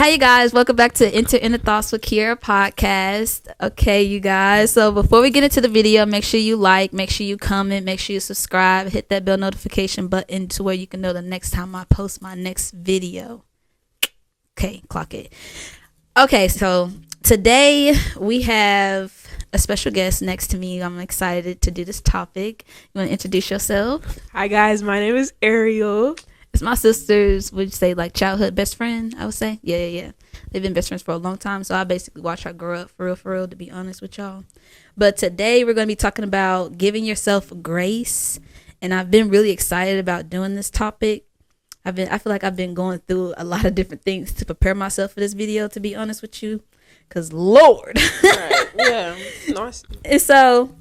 Hey you guys, welcome back to Enter Inner Thoughts with Kiera podcast. Okay, you guys. So before we get into the video, make sure you like, make sure you comment, make sure you subscribe, hit that bell notification button to where you can know the next time I post my next video. Okay, clock it. Okay, so today we have a special guest next to me. I'm excited to do this topic. You want to introduce yourself? Hi guys, my name is Ariel. It's my sister's, would you say, like childhood best friend, I would say. Yeah. They've been best friends for a long time. So I basically watched her grow up for real, to be honest with y'all. But today we're going to be talking about giving yourself grace. And I've been really excited about doing this topic. I feel like I've been going through a lot of different things to prepare myself for this video, to be honest with you. Because Lord. Right, yeah. Nice. And so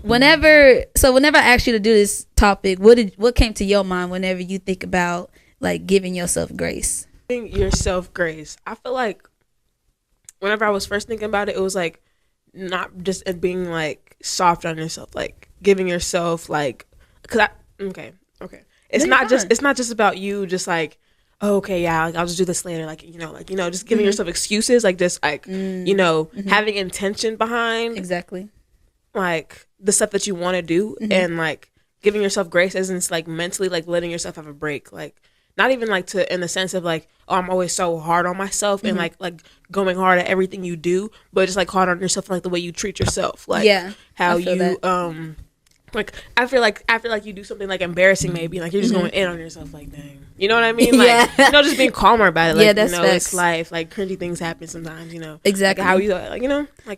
whenever I asked you to do this topic, what came to your mind whenever you think about like giving yourself grace? Giving yourself grace. I feel like whenever I was first thinking about it, it was like not just being like soft on yourself, like giving yourself like, okay. It's not just about you just like, oh, okay, yeah, like, I'll just do this later, just giving yourself excuses, like just like having intention behind exactly like the stuff that you want to do, and like giving yourself grace isn't like mentally like letting yourself have a break, like not even like to in the sense of like, oh, I'm always so hard on myself and like going hard at everything you do, but just like hard on yourself like the way you treat yourself, like how you that. Like I feel like you do something like embarrassing, maybe like you're just going in on yourself, like dang, you know what I mean? Like just being calmer about it. Like that's facts. It's life. Like cringy things happen sometimes. Exactly like how you like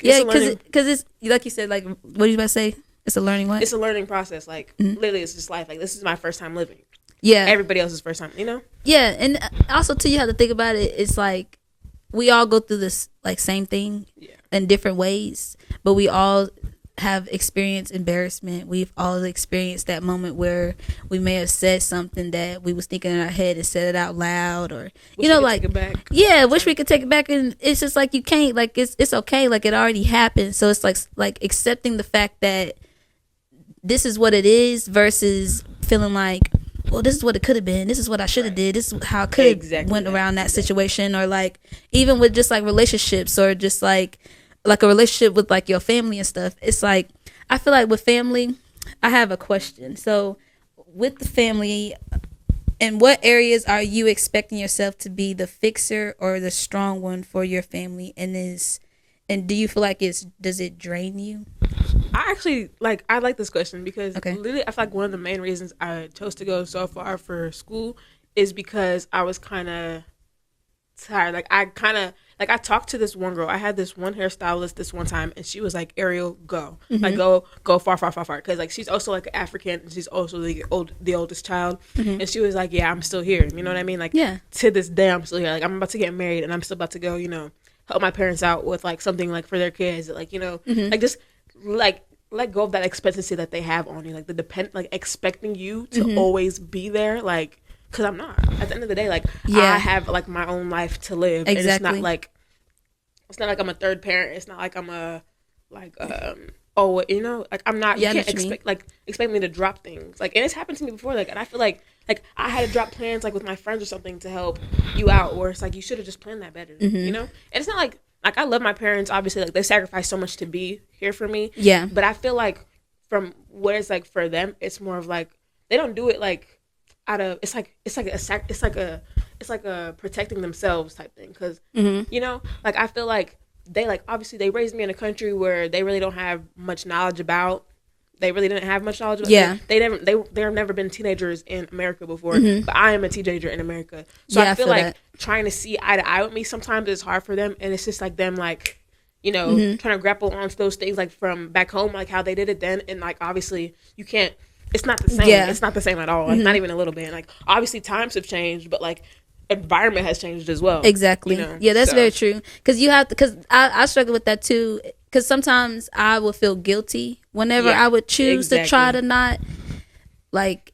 because it's like you said, like what are you about to say? It's a learning what? It's a learning process. Like literally, it's just life. Like this is my first time living. Yeah, everybody else's first time. Yeah, and also too, you have to think about it. It's like we all go through this like same thing in different ways, but we all have experienced embarrassment. We've all experienced that moment where we may have said something that we was thinking in our head and said it out loud, or wish we could take it back. And it's just like you can't, like it's okay, like it already happened. So it's like accepting the fact that this is what it is versus feeling like, well, this is what it could have been, this is what I should have did, this is how I could have went around that situation. Or like even with just like relationships, or just like a relationship with like your family and stuff. It's like, I feel like with family, I have a question. So with the family, in what areas are you expecting yourself to be the fixer or the strong one for your family? And do you feel like does it drain you? I actually I like this question because literally I feel like one of the main reasons I chose to go so far for school is because I was kind of tired. I talked to this one girl. I had this one hairstylist this one time, and she was like, Ariel, go. Like, go far. Because, like, she's also, like, African, and she's also the oldest child. And she was like, yeah, I'm still here. You know what I mean? Like, to this day, I'm still here. Like, I'm about to get married, and I'm still about to go, help my parents out with, like, something, like, for their kids. Like, like, just, like, let go of that expectancy that they have on you. Like, expecting you to always be there, like, because I'm not. At the end of the day, like, I have, like, my own life to live. Exactly. And it's not like I'm a third parent. It's not like I'm I'm not, you can't expect me to drop things. Like, and it's happened to me before. Like, and I feel like I had to drop plans, like, with my friends or something to help you out. Or it's like, you should have just planned that better, And it's not like I love my parents, obviously. Like, they sacrificed so much to be here for me. Yeah. But I feel like from what it's like for them, it's more of like, they don't do it like, out of it's like a protecting themselves type thing, because like I feel like they obviously they raised me in a country where they really don't have much knowledge about. They really didn't have much knowledge about. They've never been teenagers in America before, but I am a teenager in America, so I feel like trying to see eye to eye with me sometimes is hard for them, and it's just like them like trying to grapple onto those things like from back home, like how they did it then, and like obviously you can't. It's not the same. Yeah. It's not the same at all. Like, not even a little bit. Like, obviously times have changed, but like environment has changed as well. Exactly. Yeah, that's very true. Because I struggle with that too. Because sometimes I would feel guilty whenever I would choose to try to not like,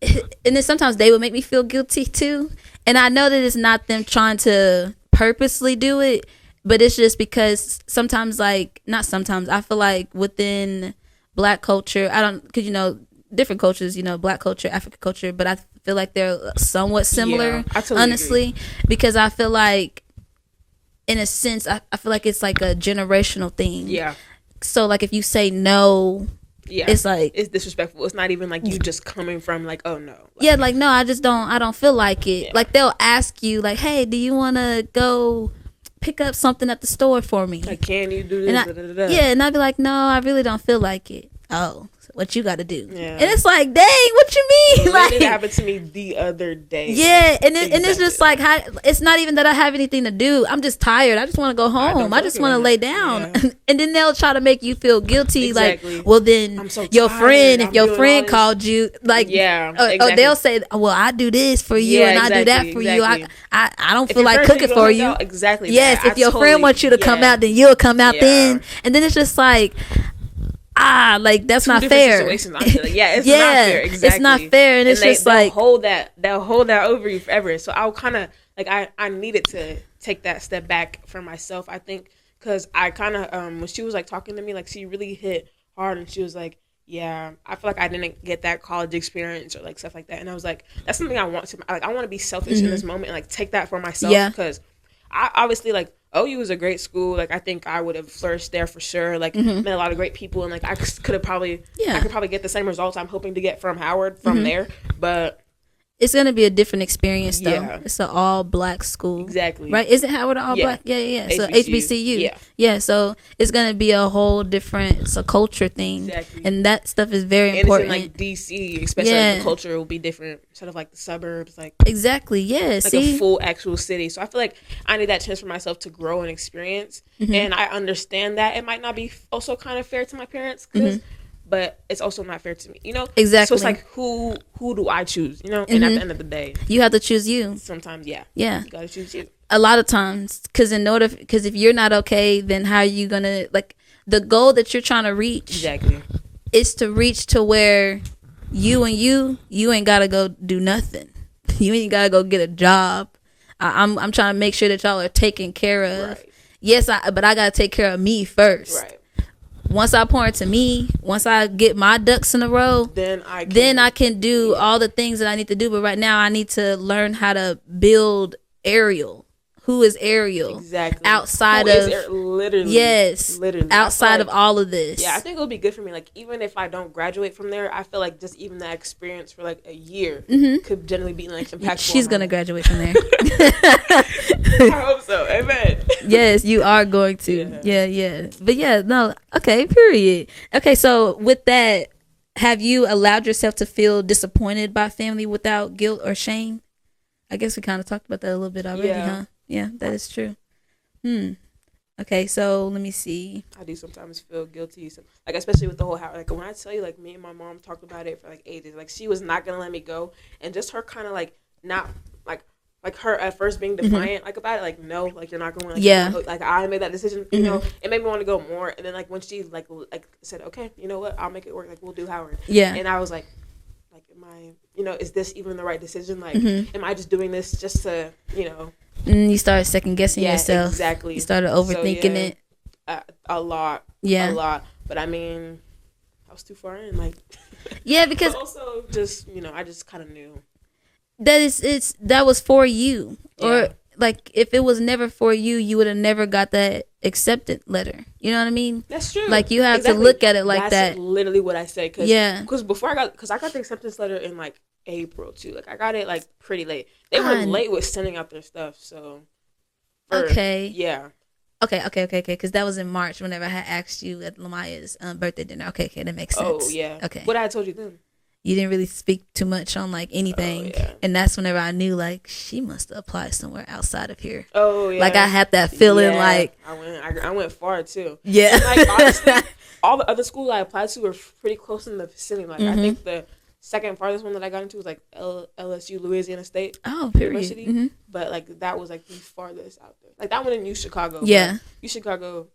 and then sometimes they would make me feel guilty too. And I know that it's not them trying to purposely do it, but it's just because sometimes, like, not sometimes, I feel like within Black culture, because different cultures, Black culture, African culture, but I feel like they're somewhat similar, I totally honestly, agree. Because I feel like, in a sense, I feel like it's like a generational thing. Yeah. So, like, if you say no, it's like, it's disrespectful. It's not even like you just coming from like, oh no. No, I don't feel like it. Yeah. Like, they'll ask you like, hey, do you want to go pick up something at the store for me? Like, can you do this? And I'd be like, no, I really don't feel like it. Oh, what you got to do? Yeah. And it's like, dang, what you mean? Like, it happened to me the other day. Yeah, and it's just like, it's not even that I have anything to do. I'm just tired. I just want to go home. I just want to lay down. Yeah. And then they'll try to make you feel guilty. Exactly. Like, well, then your friend, if your friend called you, like, or they'll say, well, I do this for you and I do that for you. I don't feel like cooking for you. Exactly. Yes, if your friend wants you to come out, then you'll come out then. And then it's just like, like, that's not fair. Situations, like, it's not fair. Exactly. It's not fair, and it's just like they'll hold that over you forever. So I'll kind of like I needed to take that step back for myself. I think because I kind of when she was like talking to me, like, she really hit hard, and she was like, yeah, I feel like I didn't get that college experience or like stuff like that, and I was like, that's something I want to like. I want to be selfish in this moment and like take that for myself because I obviously like. OU was a great school. Like, I think I would have flourished there for sure. Like, met a lot of great people, and like I could have probably, I could probably get the same results I'm hoping to get from Howard from there. But it's gonna be a different experience, though. Yeah. It's an all Black school, exactly. Right? Isn't Howard all Black? Yeah. So HBCU, yeah. So it's gonna be a whole different, it's a culture thing, exactly. And that stuff is very important. It's in, like, DC, especially like, the culture will be different instead of like the suburbs, like exactly, yeah. Like a full actual city. So I feel like I need that chance for myself to grow and experience, and I understand that it might not be also kind of fair to my parents because. But it's also not fair to me, Exactly. So it's like, who do I choose, And at the end of the day, you have to choose you. Sometimes, yeah, you gotta choose you. A lot of times, because if you're not okay, then how are you gonna, like, the goal that you're trying to reach? Exactly. Is to reach to where you ain't gotta go do nothing. You ain't gotta go get a job. I'm trying to make sure that y'all are taken care of. Right. Yes, but I gotta take care of me first. Right. Once I pour into me, once I get my ducks in a row, then I can do all the things that I need to do. But right now, I need to learn how to build Ariel. Who is Ariel? Exactly. Outside of literally. Yes. Literally. Outside of all of this. Yeah, I think it'll be good for me. Like, even if I don't graduate from there, I feel like just even that experience for like a year could generally be like impactful. She's gonna graduate from there. I hope so. Amen. Yes, you are going to. Yeah. But yeah, no. Okay. Period. Okay. So with that, have you allowed yourself to feel disappointed by family without guilt or shame? I guess we kind of talked about that a little bit already, huh? Yeah, that is true. Okay, so let me see. I do sometimes feel guilty, like, especially with the whole house. Like, when I tell you, like, me and my mom talked about it for like ages. Like, she was not gonna let me go, and just her kind of like not like her at first being defiant like about it. Like, no, like, you're not going. Like, like, I made that decision. You know, it made me want to go more. And then like when she like said, okay, you know what, I'll make it work. Like, we'll do Howard. Yeah. And I was like, am I, is this even the right decision? Like, am I just doing this just to, you started second guessing yourself. Exactly. You started overthinking it. A lot. Yeah. A lot. But I mean, I was too far in. Like. Yeah, because also just I just kind of knew that was for you, or like if it was never for you, you would have never got that acceptance letter. You know what I mean? That's true. Like, you have to look at it like that. That's literally what I say. Because before I got the acceptance letter in like April too. Like, I got it like pretty late. They were late with sending out their stuff. So. Okay. Yeah. Okay. Because that was in March whenever I had asked you at Lamaya's birthday dinner. Okay, that makes sense. Oh yeah. Okay. What I told you then. You didn't really speak too much on like anything, and that's whenever I knew like she must have applied somewhere outside of here. Oh yeah. Like, I had that feeling like I went far too. Yeah. And, like, honestly, all the other schools I applied to were pretty close in the vicinity. Like, I think the second farthest one that I got into was like LSU, Louisiana State University. But like, that was like the farthest out there. Like, that one in U Chicago. Yeah. U Chicago.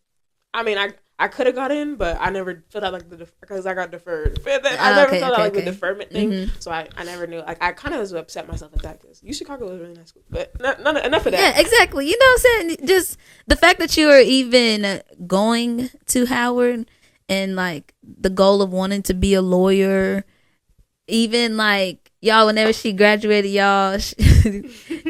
I mean, I could have got in, but I never filled out like because I got deferred. I never filled out like the deferment thing, so I never knew. Like, I kind of was upset myself at that because U Chicago was a really nice school, but enough of that. Yeah, exactly. You know what I'm saying? Just the fact that you are even going to Howard and like the goal of wanting to be a lawyer even like y'all, whenever she graduated, y'all,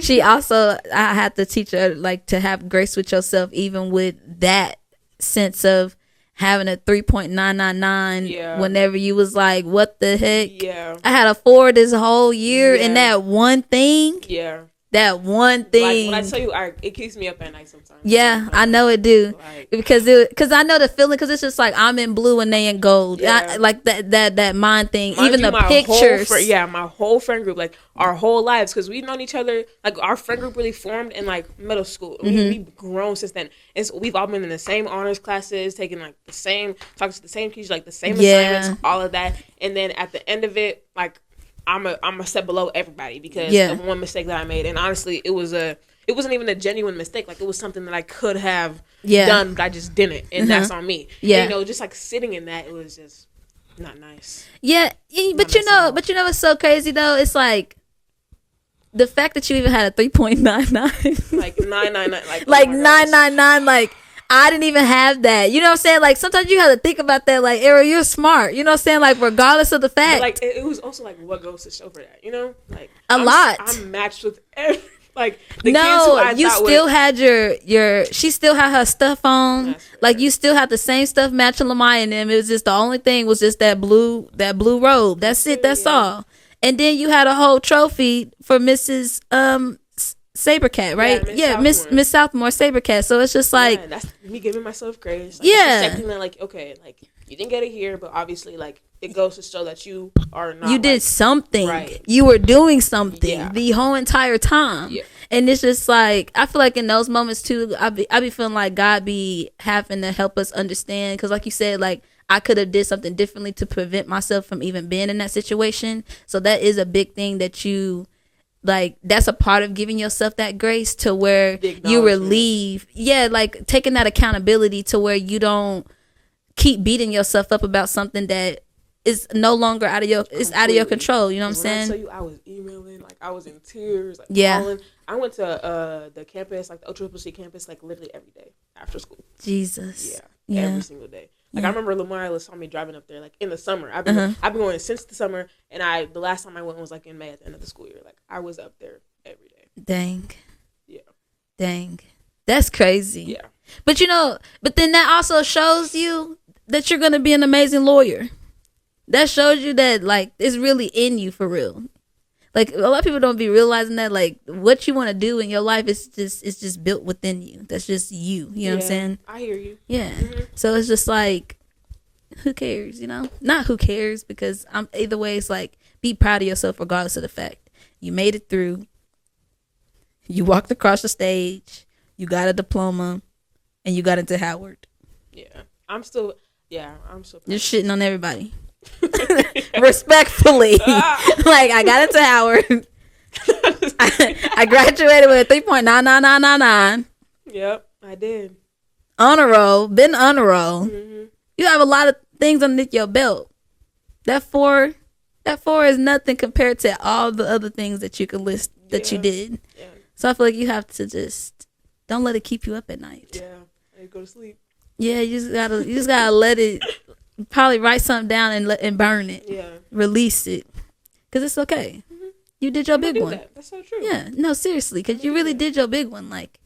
she also, I had to teach her like to have grace with yourself, even with that sense of having a 3.999 whenever you was like, what the heck? Yeah. I had a 4 this whole year and that one thing. Yeah. That one thing. Like, when I tell you, it keeps me up at night sometimes. Yeah, I know it do. Like, because I know the feeling. Because it's just like I'm in blue and they in gold. Yeah. Like that mind thing. Even the pictures. My whole friend group, like our whole lives, because we've known each other. Like our friend group really formed in like middle school. We've grown since then. And so we've all been in the same honors classes, taking like the same, talking to the same teachers, like the same assignments, all of that. And then at the end of it, like, I'm a step below everybody because of one mistake that I made, and honestly, it wasn't even a genuine mistake. Like, it was something that I could have done, but I just didn't, and that's on me. Yeah, and, just like sitting in that, it was just not nice. Yeah, but you know what's so crazy though? It's like the fact that you even had a 3.99, like 999, like 999, like. I didn't even have that. You know what I'm saying? Like, sometimes you have to think about that. Like, Ariel, you're smart. You know what I'm saying? Like, regardless of the fact. But, like, it was also, like, what goes to show for that, you know? Like, a lot. I'm matched with every, like, the kids who I you still had your, she still had her stuff on. Like, you still had the same stuff matching Lamaya and them. It was just, the only thing was just that blue robe. That's it. That's all. And then you had a whole trophy for Mrs. Sabercat, right? Yeah, Miss Southmore Sabercat. So it's just like that's me giving myself grace. Like, accepting that, like, okay, like you didn't get it here, but obviously, like, it goes to show that you are not. You did something. Right. You were doing something the whole entire time. Yeah. And it's just like, I feel like in those moments too, I be feeling like God be having to help us understand, because like you said, like, I could have did something differently to prevent myself from even being in that situation. So that is a big thing that you. Like, that's a part of giving yourself that grace to where you relieve. Yeah, like taking that accountability to where you don't keep beating yourself up about something that is no longer out of your control. You know what I'm saying? I tell you, I was emailing, like I was in tears, like calling. I went to the campus, like the OCCC campus, like literally every day after school. Jesus. Yeah. Every single day. Like, I remember Lamar saw me driving up there, like, in the summer. I've been going since the summer, and the last time I went was, like, in May at the end of the school year. Like, I was up there every day. Dang. Yeah. Dang. That's crazy. Yeah. But, but then that also shows you that you're going to be an amazing lawyer. That shows you that, like, it's really in you for real. Like, a lot of people don't be realizing that, like, what you want to do in your life is just built within you. That's just you. You know what I'm saying? I hear you. Yeah. Mm-hmm. So it's just like, who cares, Not who cares, because either way, it's like, be proud of yourself regardless of the fact. You made it through. You walked across the stage. You got a diploma. And you got into Howard. Yeah. I'm so You're shitting on everybody. Respectfully. Like, I got into Howard. I graduated with a 3.99999. Yep, I did. Honor roll. Been honor roll. Mm-hmm. You have a lot of things underneath your belt. That four is nothing compared to all the other things that you can list that you did. Yeah. So I feel like you have to just don't let it keep you up at night. Yeah, I go to sleep. Yeah, you just gotta let it. Probably write something down and burn it. Yeah. Release it. Because it's okay. Mm-hmm. You did your big one. That's so true. Yeah. No, seriously. Because you really did your big one. Like,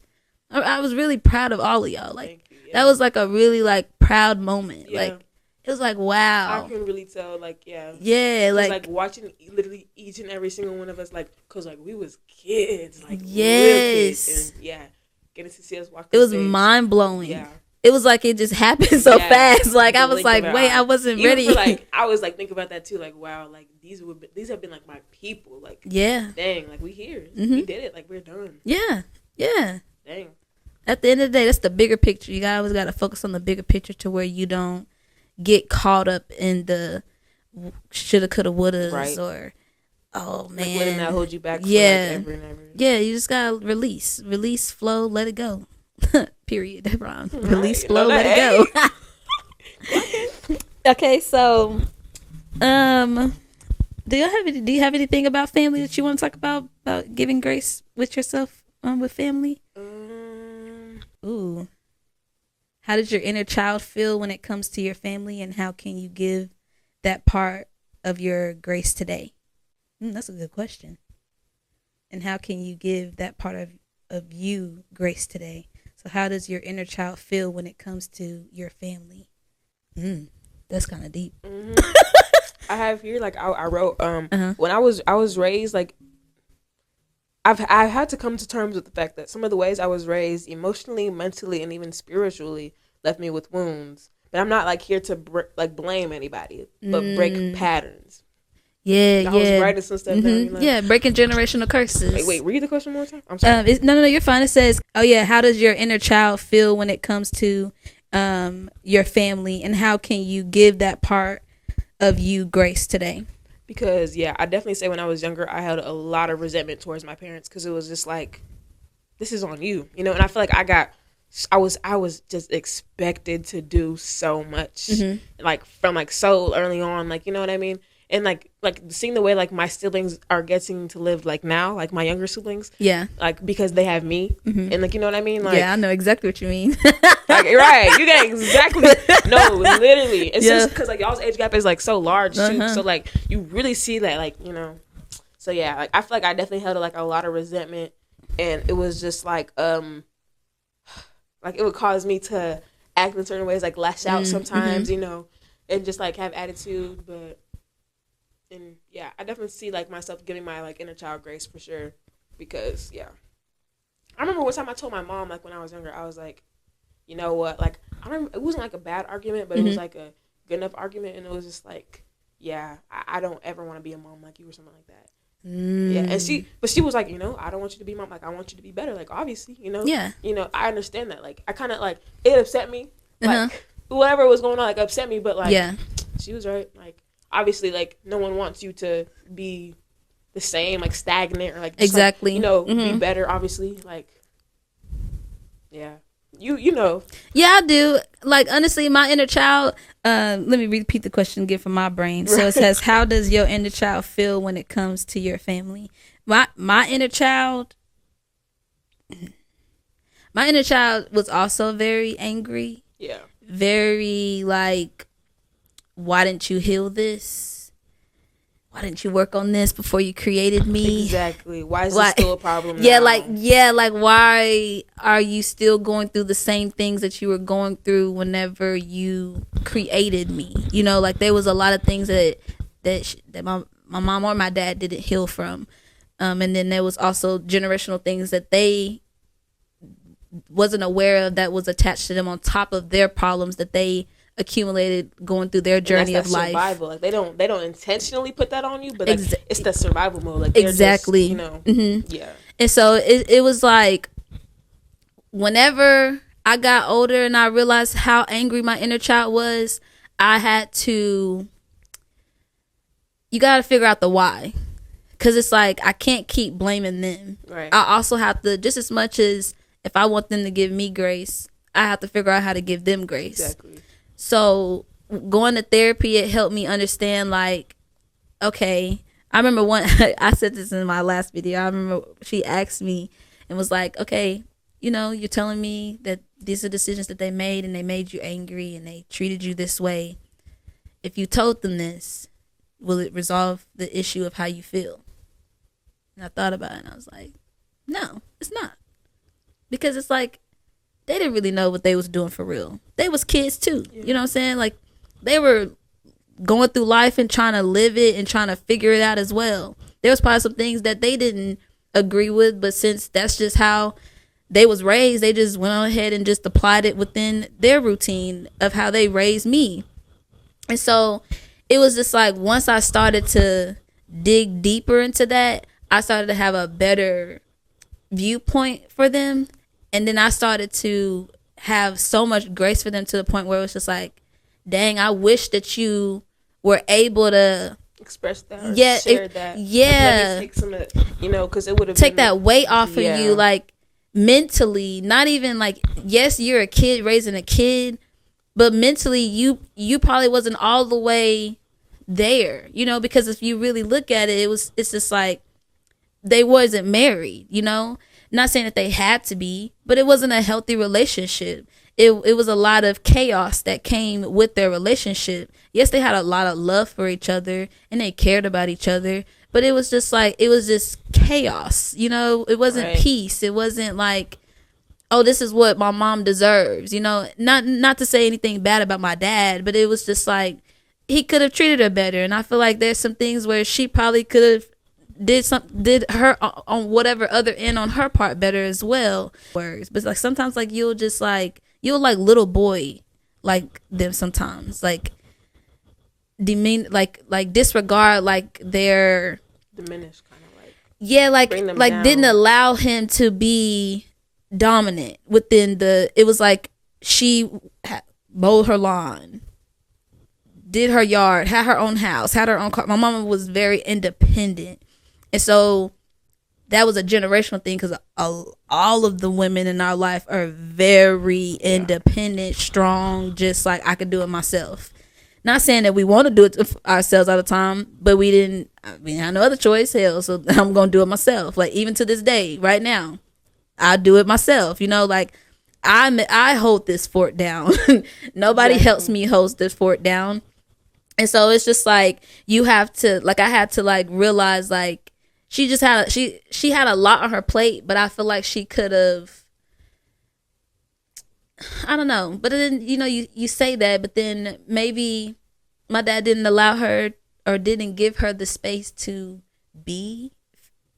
I was really proud of all of y'all. Like, that was like a really, like, proud moment. Yeah. Like, it was like, wow. I can really tell, like, yeah. Yeah, like watching literally each and every single one of us, like, because, like, we was kids. Like, yes. Kids, and, getting to see us walk it was mind-blowing. Yeah. It was like it just happened so fast. Like, I was like, wait, I wasn't ready. Like, I was like thinking about that too. Like, wow, like these have been like my people. Like, dang, like we here, we did it. Like, we're done. Yeah. Dang. At the end of the day, that's the bigger picture. You always got to focus on the bigger picture to where you don't get caught up in the shoulda, coulda, wouldas, or oh man, like letting that hold you back. For like ever and ever. Yeah. You just gotta release, flow, let it go. Period. Wrong. Release, flow, let it go. Okay, so, do you have anything about family that you want to talk about giving grace with yourself, with family? Ooh, how does your inner child feel when it comes to your family, and how can you give that part of your grace today? That's a good question. And how can you give that part of you grace today? So how does your inner child feel when it comes to your family? That's kind of deep. Mm-hmm. I have here, like, I wrote, when I was raised, like, I've had to come to terms with the fact that some of the ways I was raised emotionally, mentally, and even spiritually left me with wounds. But I'm not, like, here to blame anybody, but break patterns. Yeah, I was writing some stuff down. Like, yeah, breaking generational curses. Wait, read the question one more time. I'm sorry. No, you're fine. It says, "Oh yeah, how does your inner child feel when it comes to your family, and how can you give that part of you grace today?" Because I definitely say when I was younger, I held a lot of resentment towards my parents because it was just like, this is on you, and I feel like I was just expected to do so much, like from like so early on, like, you know what I mean. And like seeing the way like my siblings are getting to live like now, like my younger siblings, like because they have me, and like, you know what I mean, like, I know exactly what you mean. Like, right, you get exactly no, literally, it's just because like y'all's age gap is like so large too, so like you really see that, like, so like I feel like I definitely held like a lot of resentment, and it was just like it would cause me to act in certain ways, like lash out sometimes, and just like have attitude, but. And I definitely see like myself giving my like inner child grace for sure, because I remember one time I told my mom, like when I was younger, I was like, you know what, like I don't, it wasn't like a bad argument, but it was like a good enough argument, and it was just like, I don't ever want to be a mom like you or something like that. And she was like, I don't want you to be mom, like I want you to be better, like obviously, I understand that, like I kind of like it upset me, like whatever was going on like upset me, but like she was right, like. Obviously, like, no one wants you to be the same, like, stagnant or, like, just, exactly. Like, be better, obviously. Like, you know. Yeah, I do. Like, honestly, my inner child, let me repeat the question again from my brain. So it says, how does your inner child feel when it comes to your family? My inner child was also very angry. Yeah. Very, like, why didn't you heal this? Why didn't you work on this before you created me? Exactly. Why is this still a problem now? Like why are you still going through the same things that you were going through whenever you created me? Like there was a lot of things that my mom or my dad didn't heal from. And then there was also generational things that they wasn't aware of that was attached to them on top of their problems that they accumulated going through their journey of life. Survival. Like they don't intentionally put that on you, but like, it's the survival mode. Like exactly. Just, And so it was like whenever I got older and I realized how angry my inner child was, I had to. You got to figure out the why, because it's like I can't keep blaming them. Right. I also have to, just as much as if I want them to give me grace, I have to figure out how to give them grace. Exactly. So going to therapy, it helped me understand, like, okay, I remember I said this in my last video. I remember she asked me and was like, okay, you're telling me that these are decisions that they made and they made you angry and they treated you this way. If you told them this, will it resolve the issue of how you feel? And I thought about it and I was like, no, it's not. Because it's like, they didn't really know what they was doing for real. They was kids too. Yeah. You know what I'm saying? Like they were going through life and trying to live it and trying to figure it out as well. There was probably some things that they didn't agree with, but since that's just how they was raised, they just went on ahead and just applied it within their routine of how they raised me. And so it was just like once I started to dig deeper into that, I started to have a better viewpoint for them. And then I started to have so much grace for them to the point where it was just like, dang, I wish that you were able to express that or share that. Yeah. Like, take some of, because it would have take that weight off of you, like mentally, not even like, yes, you're a kid raising a kid, but mentally you probably wasn't all the way there, because if you really look at it, it's just like they wasn't married, Not saying that they had to be, but it wasn't a healthy relationship. it was a lot of chaos that came with their relationship. Yes, they had a lot of love for each other and they cared about each other, but it was just like, it was just chaos, you know. It wasn't peace. It wasn't like, oh, this is what my mom deserves, you know. Not to say anything bad about my dad, but it was just like, he could have treated her better. And I feel like there's some things where she probably could have did her on whatever other end on her part better as well. Words, but like sometimes like you'll like little boy like them sometimes, like demean, like disregard like their diminished kind of like, yeah, like down. Didn't allow him to be dominant within the. It was like she mowed her lawn, did her yard, had her own house, had her own car. My mama was very independent. And so that was a generational thing, because all of the women in our life are very independent, strong, just like, I could do it myself. Not saying that we want to do it ourselves all the time, but we didn't. I mean, I had no other choice. Hell, so I'm going to do it myself. Like, even to this day, right now, I do it myself. You know, like, I hold this fort down. Nobody helps me hold this fort down. And so it's just like, you have to, like, I had to like realize, like, she just had she had a lot on her plate, but I feel like she could have, I don't know. But then, you know, you say that, but then maybe my dad didn't allow her, or didn't give her the space to be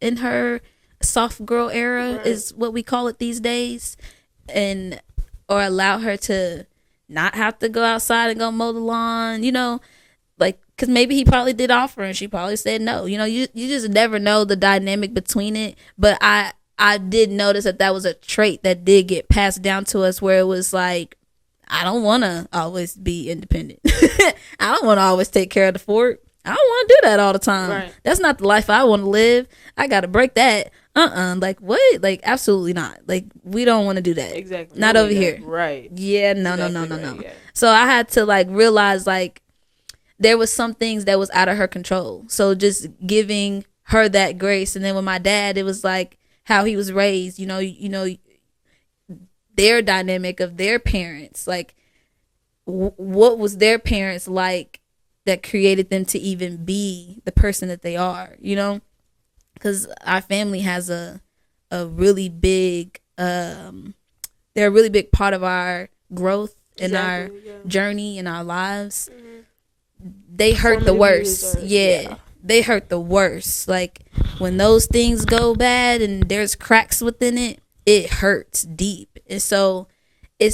in her soft girl era, right, is what we call it these days, and or allow her to not have to go outside and go mow the lawn, you know. Like, because maybe he probably did offer and she probably said no. You know, you just never know the dynamic between it. But I did notice that was a trait that did get passed down to us, where it was like, I don't want to always be independent. I don't want to always take care of the fort. I don't want to do that all the time. Right. That's not the life I want to live. I got to break that. Like, what? Like, absolutely not. Like, we don't want to do that. Exactly. Not over here. Right. Yeah, no. Yeah. So I had to like realize, like, there was some things that was out of her control. So just giving her that grace. And then with my dad, it was like how he was raised, you know, their dynamic of their parents, like what was their parents like that created them to even be the person that they are, you know, because our family has a really big, they're a really big part of our growth and our journey in our lives. Mm-hmm. They hurt the worst. Yeah. They hurt the worst. Like, when those things go bad and there's cracks within it, it hurts deep. And so I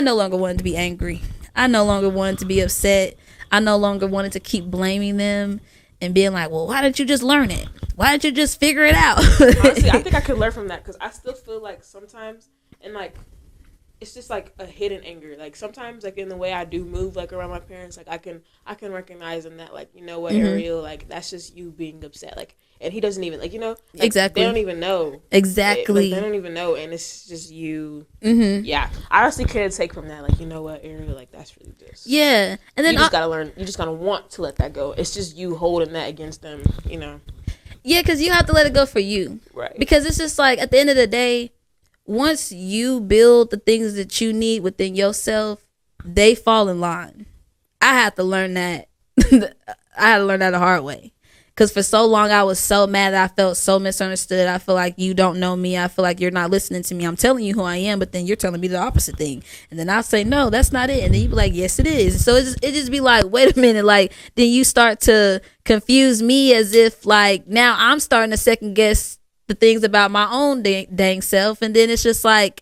no longer wanted to be angry. I no longer wanted to be upset. I no longer wanted to keep blaming them and being like, well, why didn't you just learn it? Why didn't you just figure it out? Honestly, I think I could learn from that, because I still feel like sometimes, and like, it's just like a hidden anger. Like, sometimes, like, in the way I do move, like, around my parents, like, I can recognize in that, like, you know what, mm-hmm. Ariel, like, that's just you being upset. Like, and he doesn't even, like, you know, like, exactly. They don't even know. Exactly. They don't even know, and it's just you. Mm-hmm. Yeah, I honestly could take from that, like, you know what, Ariel, like, that's really just. Yeah, and then you just gotta learn. You just gotta want to let that go. It's just you holding that against them, you know. Yeah, because you have to let it go for you, right? Because it's just like, at the end of the day, once you build the things that you need within yourself, they fall in line. I had to learn that. I had to learn that the hard way. Because for so long, I was so mad that I felt so misunderstood. I feel like you don't know me. I feel like you're not listening to me. I'm telling you who I am, but then you're telling me the opposite thing. And then I'll say, no, that's not it. And then you be like, yes, it is. So it just be like, wait a minute. Like, then you start to confuse me, as if, like, now I'm starting to second guess the things about my own dang self. And then it's just like,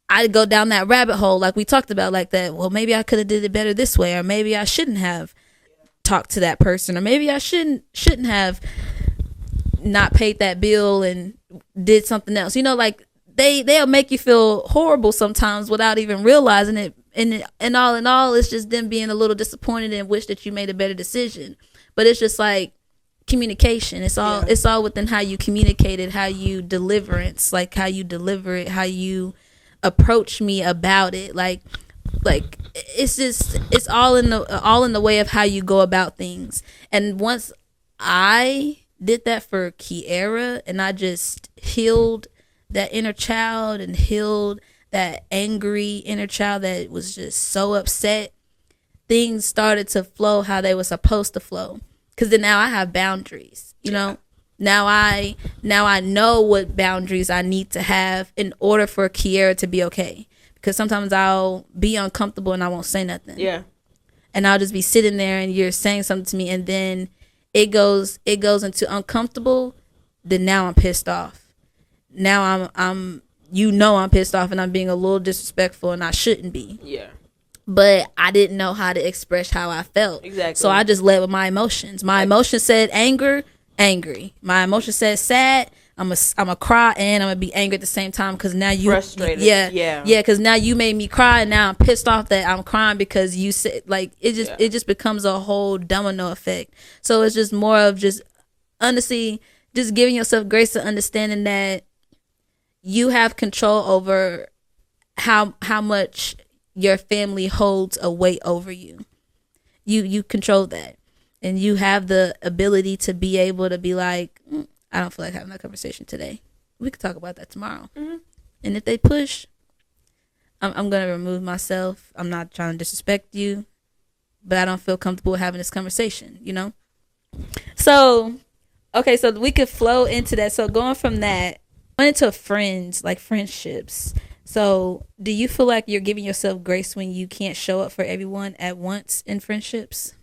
I go down that rabbit hole, like we talked about, like that. Well, maybe I could have did it better this way, or maybe I shouldn't have talked to that person, or maybe I shouldn't have not paid that bill and did something else. You know, like they'll make you feel horrible sometimes without even realizing it. And all in all, it's just them being a little disappointed and wish that you made a better decision. But it's just like communication. It's all within how you communicate it, how you deliverance, like how you deliver it, how you approach me about it. Like it's all in the way of how you go about things. And once I did that for Kiara, and I just healed that inner child and healed that angry inner child that was just so upset, things started to flow how they were supposed to flow. Because then now I have boundaries, you know. Now I know what boundaries I need to have in order for Kiera to be okay. Because sometimes I'll be uncomfortable and I won't say nothing. Yeah. And I'll just be sitting there and you're saying something to me, and then it goes into uncomfortable. Then now I'm pissed off. Now I'm pissed off and I'm being a little disrespectful and I shouldn't be. Yeah. But I didn't know how to express how I felt. Exactly. So I just led with my emotions. My emotion said anger, angry. My emotion said sad. I'm a cry and I'm gonna be angry at the same time because now you frustrated. Yeah. Because now you made me cry and now I'm pissed off that I'm crying because you said, like, it just becomes a whole domino effect. So it's just more of just honestly just giving yourself grace to understanding that you have control over how much your family holds a weight over you. You control that, and you have the ability to be able to be like, I don't feel like having that conversation today. We could talk about that tomorrow. Mm-hmm. And if they push, I'm gonna remove myself. I'm not trying to disrespect you, but I don't feel comfortable having this conversation. You know. So, okay, so we could flow into that. So going from that, went into friends, like friendships. So do you feel like you're giving yourself grace when you can't show up for everyone at once in friendships?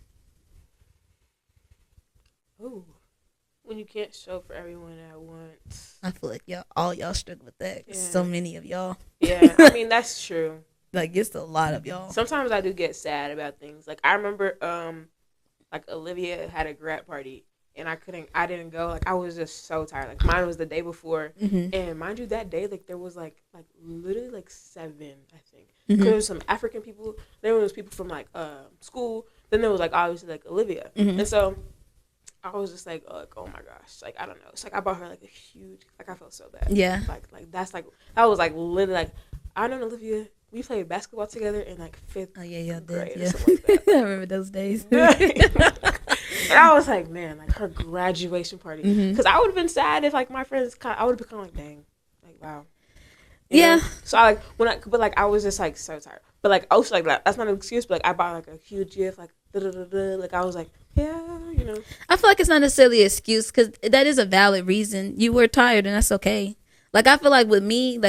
Ooh, when you can't show up for everyone at once. I feel like y'all struggle with that. Yeah. So many of y'all. Yeah, I mean, that's true. Like, it's a lot of y'all. Sometimes I do get sad about things. Like, I remember, like, Olivia had a grad party. And I didn't go. Like, I was just so tired. Like, mine was the day before. Mm-hmm. And mind you, that day, like, there was, like literally, like, 7, I think. Because there was some African people. There was people from, like, school. Then there was, like, obviously, like, Olivia. Mm-hmm. And so I was just, like, oh, my gosh. Like, I don't know. It's like I bought her, like, a huge, like, I felt so bad. Yeah. Like that's, like, that was, like, literally, like, I know Olivia. We played basketball together in, like, 5th grade or something like that. I remember those days. And I was like, man, like, her graduation party. Because I would have been sad if, like, my friends, I would have become like, dang, like, wow. You know? So, I was just, like, so tired. But, like, also, like, that's not an excuse, but, like, I bought, like, a huge gift, like, da-da-da-da. Like, I was like, yeah, you know. I feel like it's not necessarily an excuse because that is a valid reason. You were tired, and that's okay. Like, I feel like with me,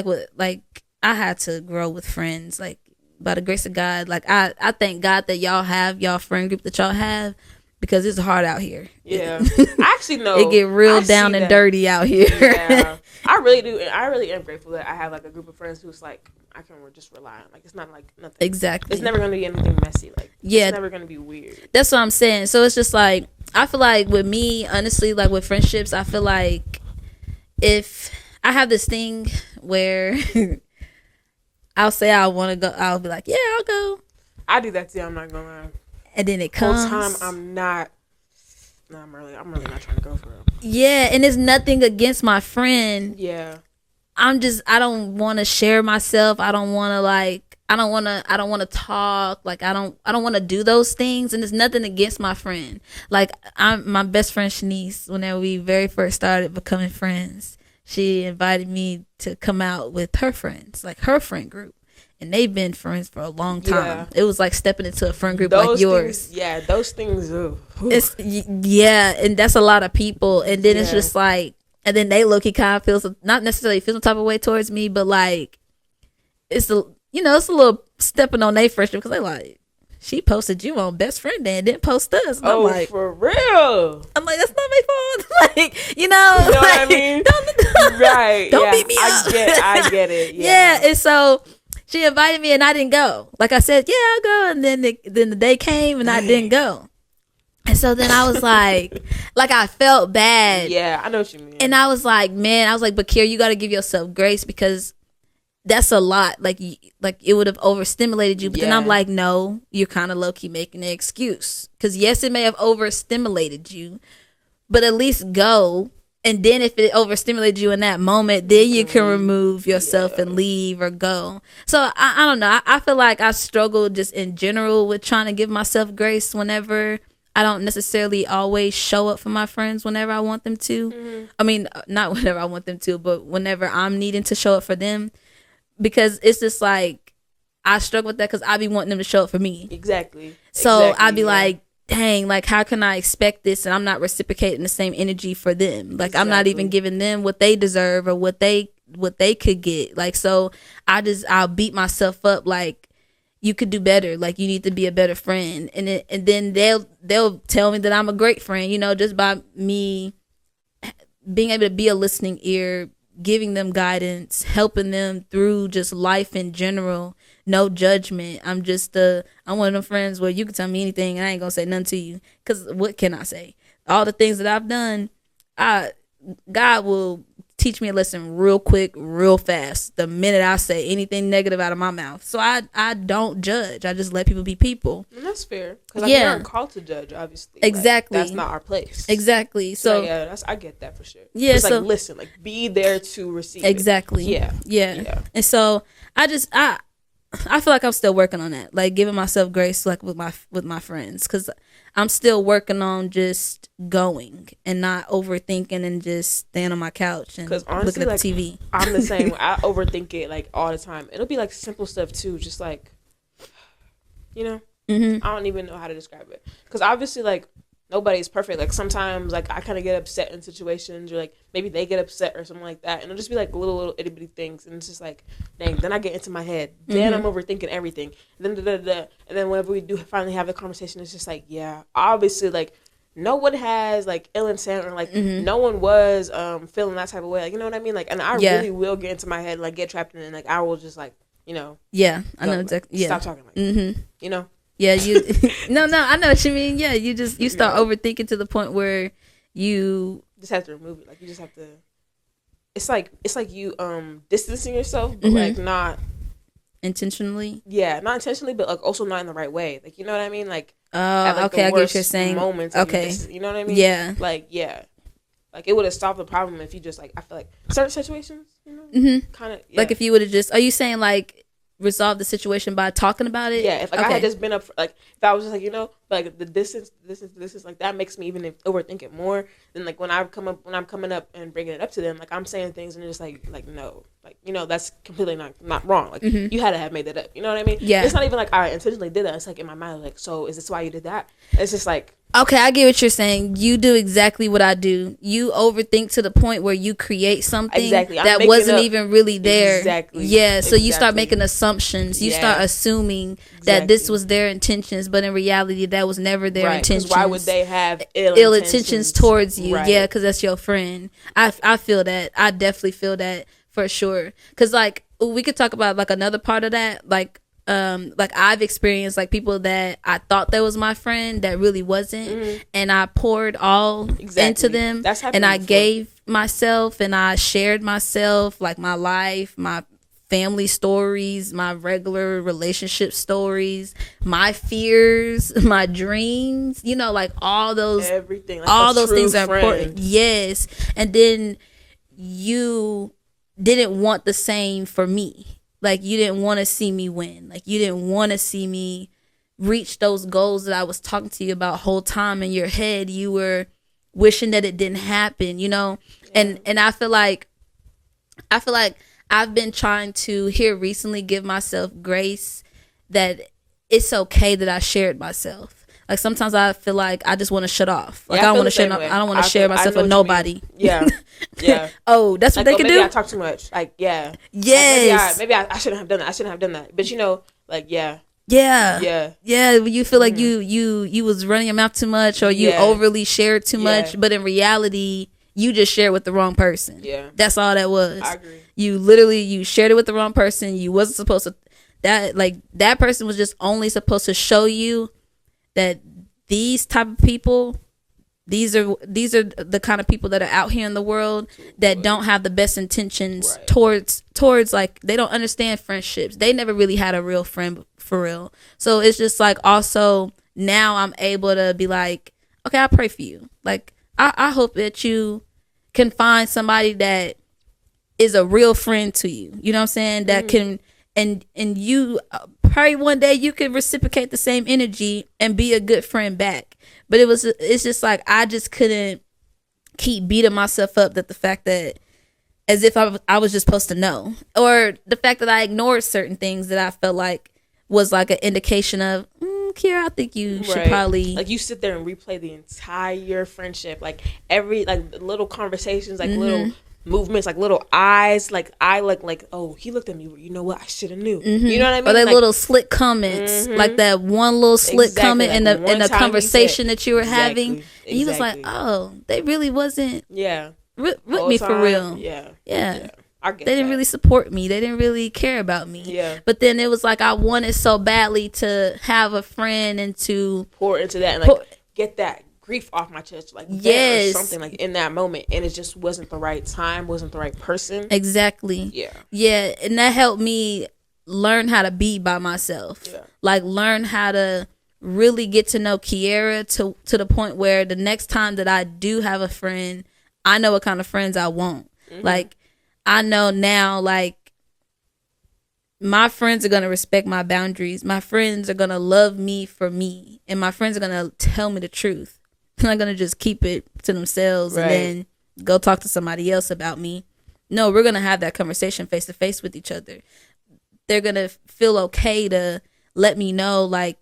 I had to grow with friends, like, by the grace of God. Like, I thank God that y'all have y'all friend group that y'all have. Because it's hard out here. Yeah. I actually know. It get real down and dirty out here. Yeah. I really do. And I really am grateful that I have, like, a group of friends who's, like, I can just rely on. Like, it's not, like, nothing. Exactly. It's never going to be anything messy. Like, it's never going to be weird. That's what I'm saying. So it's just, like, I feel like with me, honestly, like, with friendships, I feel like if I have this thing where I'll say I want to go, I'll be like, yeah, I'll go. I do that, too. I'm not going to lie. And then it comes. Whole time I'm really not trying to go for it. Yeah, and it's nothing against my friend. Yeah. I don't want to share myself. I don't want to talk. Like, I don't want to do those things. And it's nothing against my friend. Like, my best friend Shanice, whenever we very first started becoming friends, she invited me to come out with her friends, like her friend group. And they've been friends for a long time. Yeah. It was like stepping into a friend group like yours. Those things. It's and that's a lot of people. And then it's just like, and then they low-key kind of feels, not necessarily feel some type of way towards me, but like, it's a little stepping on their friendship because they like, she posted you on best friend day and didn't post us. And I'm like, for real? I'm like, that's not my fault. Like, you know like, what I mean? Don't beat me up. I get it. Yeah, and so she invited me and I didn't go. Like I said, yeah, I'll go. And then the day came and I didn't go. And so then I was like I felt bad. Yeah, I know what you mean. And I was like, but Kiera, you got to give yourself grace because that's a lot. Like it would have overstimulated you. But then I'm like, no, you're kind of low-key making an excuse. Because yes, it may have overstimulated you, but at least go. And then if it overstimulated you in that moment, then you can remove yourself and leave or go. So I don't know. I feel like I struggle just in general with trying to give myself grace whenever I don't necessarily always show up for my friends whenever I want them to. I mean, not whenever I want them to, but whenever I'm needing to show up for them, because it's just like I struggle with that because I be wanting them to show up for me. Exactly. So I'd be like, dang, like how can I expect this and I'm not reciprocating the same energy for them? Like I'm not even giving them what they deserve or what they could get. Like, so I'll beat myself up like, you could do better. Like you need to be a better friend. And then they'll tell me that I'm a great friend, you know, just by me being able to be a listening ear, giving them guidance, helping them through just life in general. No judgment. I'm one of them friends where you can tell me anything and I ain't gonna say nothing to you. Cause what can I say? All the things that I've done, God will teach me a lesson real quick, real fast, the minute I say anything negative out of my mouth. So I don't judge. I just let people be people. And that's fair. Because we aren't called to judge, obviously. Exactly. Like, that's not our place. Exactly. So yeah, I get that for sure. Yeah. Just like listen, like be there to receive. Exactly. It. Yeah. And so I feel like I'm still working on that, like giving myself grace, like with my friends, because I'm still working on just going and not overthinking and just staying on my couch and honestly, looking at the TV. I'm the same. I overthink it like all the time. It'll be like simple stuff too, just like, you know, I don't even know how to describe it, because obviously like nobody's perfect. Like sometimes like I kind of get upset in situations, or like maybe they get upset or something like that, and it'll just be like little itty bitty things, and it's just like, dang. Then I get into my head. Then I'm overthinking everything. And then whenever we do finally have the conversation, it's just like, yeah, obviously like no one has like ill intent, or like no one was feeling that type of way. Like, you know what I mean? Like, and I really will get into my head, like get trapped in it, and like I will just like, you know. Yeah, I know exactly. Yeah, stop talking like you know. Yeah, you no, I know what you mean. Yeah, you start overthinking to the point where you just have to remove it. Like you just have to. It's like you distancing yourself, but like not intentionally. Yeah, not intentionally, but like also not in the right way. Like, you know what I mean? Like like okay, I get what you're saying. Moments, okay, you know what I mean? Yeah. Like like it would have solved the problem if you just like, I feel like certain situations, you know, kind of like if you would have just. Are you saying like resolve the situation by talking about it? Yeah, if like I had just been up for, like if I was just like, you know, like the distance like that makes me even overthink it more. Then like when I'm coming up and bringing it up to them, like I'm saying things and they're just like no, like, you know, that's completely not wrong. Like you had to have made that up. You know what I mean? Yeah. It's not even like I intentionally did that. It's like in my mind, like, so is this why you did that? It's just like, okay, I get what you're saying. You do exactly what I do. You overthink to the point where you create something that wasn't even really there. Exactly. Yeah, so you start making assumptions. You start assuming that this was their intentions, but in reality, that was never their intentions. Why would they have ill intentions towards you? Right. Yeah, because that's your friend. I feel that. I definitely feel that for sure. Because like we could talk about like another part of that, like I've experienced like people that I thought that was my friend that really wasn't, and I poured all into them, and I gave myself and I shared myself, like my life, my family stories, my regular relationship stories, my fears, my dreams, you know, like all those everything, like all those things are friend. important. Yes. And then you didn't want the same for me. Like, you didn't want to see me win. Like, you didn't want to see me reach those goals that I was talking to you about whole time. In your head, you were wishing that it didn't happen, you know? Yeah. And I feel like I've been trying to here recently give myself grace that it's okay that I shared myself. Like, sometimes I feel like I just want to shut off. Like, I don't want to share. I don't want to share myself with nobody. Yeah, yeah. Oh, that's what they can do. Maybe I talk too much. Like, yeah. Yes. Like, maybe I shouldn't have done that. I shouldn't have done that. But you know, like, yeah. Yeah. Yeah. Yeah. You feel like you was running your mouth too much, or you overly shared too much, but in reality, you just shared with the wrong person. Yeah. That's all that was. I agree. You shared it with the wrong person. You wasn't supposed to. That person was just only supposed to show you that these type of people, these are the kind of people that are out here in the world that don't have the best intentions towards like, they don't understand friendships. They never really had a real friend for real. So it's just like, also now I'm able to be like, okay, I pray for you. Like, I hope that you can find somebody that is a real friend to you. You know what I'm saying? That can, and you probably one day you can reciprocate the same energy and be a good friend back. But it's just like I just couldn't keep beating myself up that the fact that as if I was just supposed to know, or the fact that I ignored certain things that I felt like was like an indication of, Kiera, I think you should probably, like, you sit there and replay the entire friendship, like every like little conversations, like little movements, like little eyes, like I like oh, he looked at me, you know what, I should have knew. You know what I mean? Or they like, little slick comments, like that one little slick comment like in the conversation that you were having, and he was like, oh, they really wasn't with me for real. Yeah. They didn't really support me. They didn't really care about me. Yeah. But then it was like I wanted so badly to have a friend and to pour into that and like get that grief off my chest, like or something like in that moment, and it just wasn't the right time, wasn't the right person. Exactly. Yeah, and that helped me learn how to be by myself. Like learn how to really get to know Kiera to the point where the next time that I do have a friend, I know what kind of friends I want. Like I know now, like, my friends are going to respect my boundaries. My friends are going to love me for me. And my friends are going to tell me the truth. They're not going to just keep it to themselves and then go talk to somebody else about me. No, we're going to have that conversation face to face with each other. They're going to feel okay to let me know, like,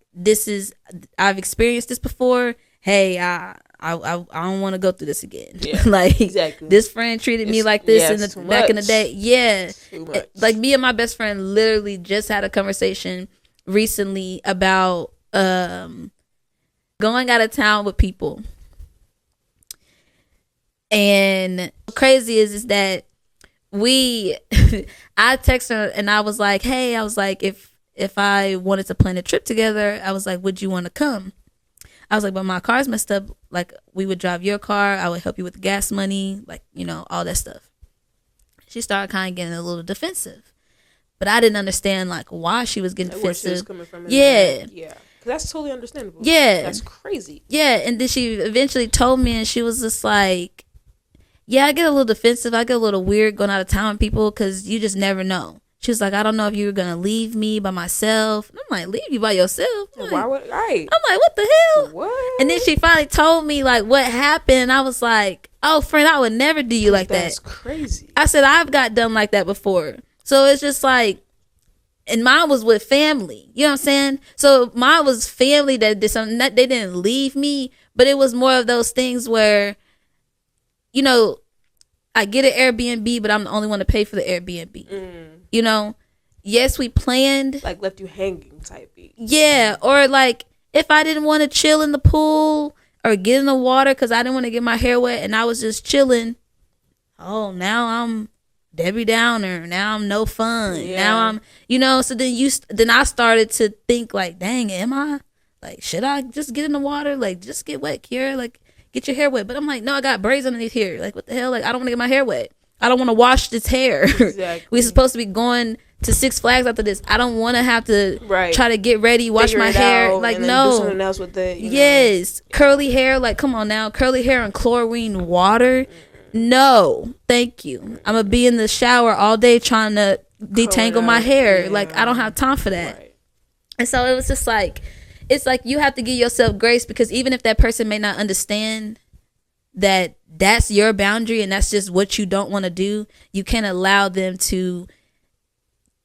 I've experienced this before. Hey, I don't want to go through this again. Like this friend treated me like this back in the day. Like me and my best friend literally just had a conversation recently about going out of town with people. And crazy is that I texted her and I was like, hey, if I wanted to plan a trip together, I was like, would you want to come? I was like, but my car's messed up. Like, we would drive your car. I would help you with the gas money. Like, all that stuff. She started kind of getting a little defensive. But I didn't understand, like, why she was getting defensive. Where she was coming from. Yeah. Because that's totally understandable. Yeah. That's crazy. Yeah. And then she eventually told me, and she was just like, yeah, I get a little defensive. I get a little weird going out of town with people because you just never know. She was like, I don't know if you were going to leave me by myself. And I'm like, leave you by yourself? Why would I? I'm like, what the hell? What? And then she finally told me, like, what happened. I was like, oh, friend, I would never do you like that. That's crazy. I said, I've got done like that before. So it's just like, and mine was with family. You know what I'm saying? So mine was family that did something. They didn't leave me, but it was more of those things where, I get an Airbnb, but I'm the only one to pay for the Airbnb. Yes, we planned. Like left you hanging type beat. Yeah, or like if I didn't want to chill in the pool or get in the water because I didn't want to get my hair wet and I was just chilling. Oh, now I'm Debbie Downer. Now I'm no fun. Yeah. Now I'm, so then I started to think like, dang, am I? Like, should I just get in the water? Like, just get wet, Kiera. Like, get your hair wet. But I'm like, no, I got braids underneath here. Like, what the hell? Like, I don't want to get my hair wet. I don't want to wash this hair. Exactly. We're supposed to be going to Six Flags after this. I don't want to have to try to get ready, wash my hair. Like, no. Do something else with it. Yes. Curly hair. Like, come on now. Curly hair and chlorine water. No. Thank you. I'm going to be in the shower all day trying to detangle my hair. Yeah. Like, I don't have time for that. Right. And so it was just like, it's like you have to give yourself grace because even if that person may not understand that that's your boundary and that's just what you don't want to do, you can't allow them to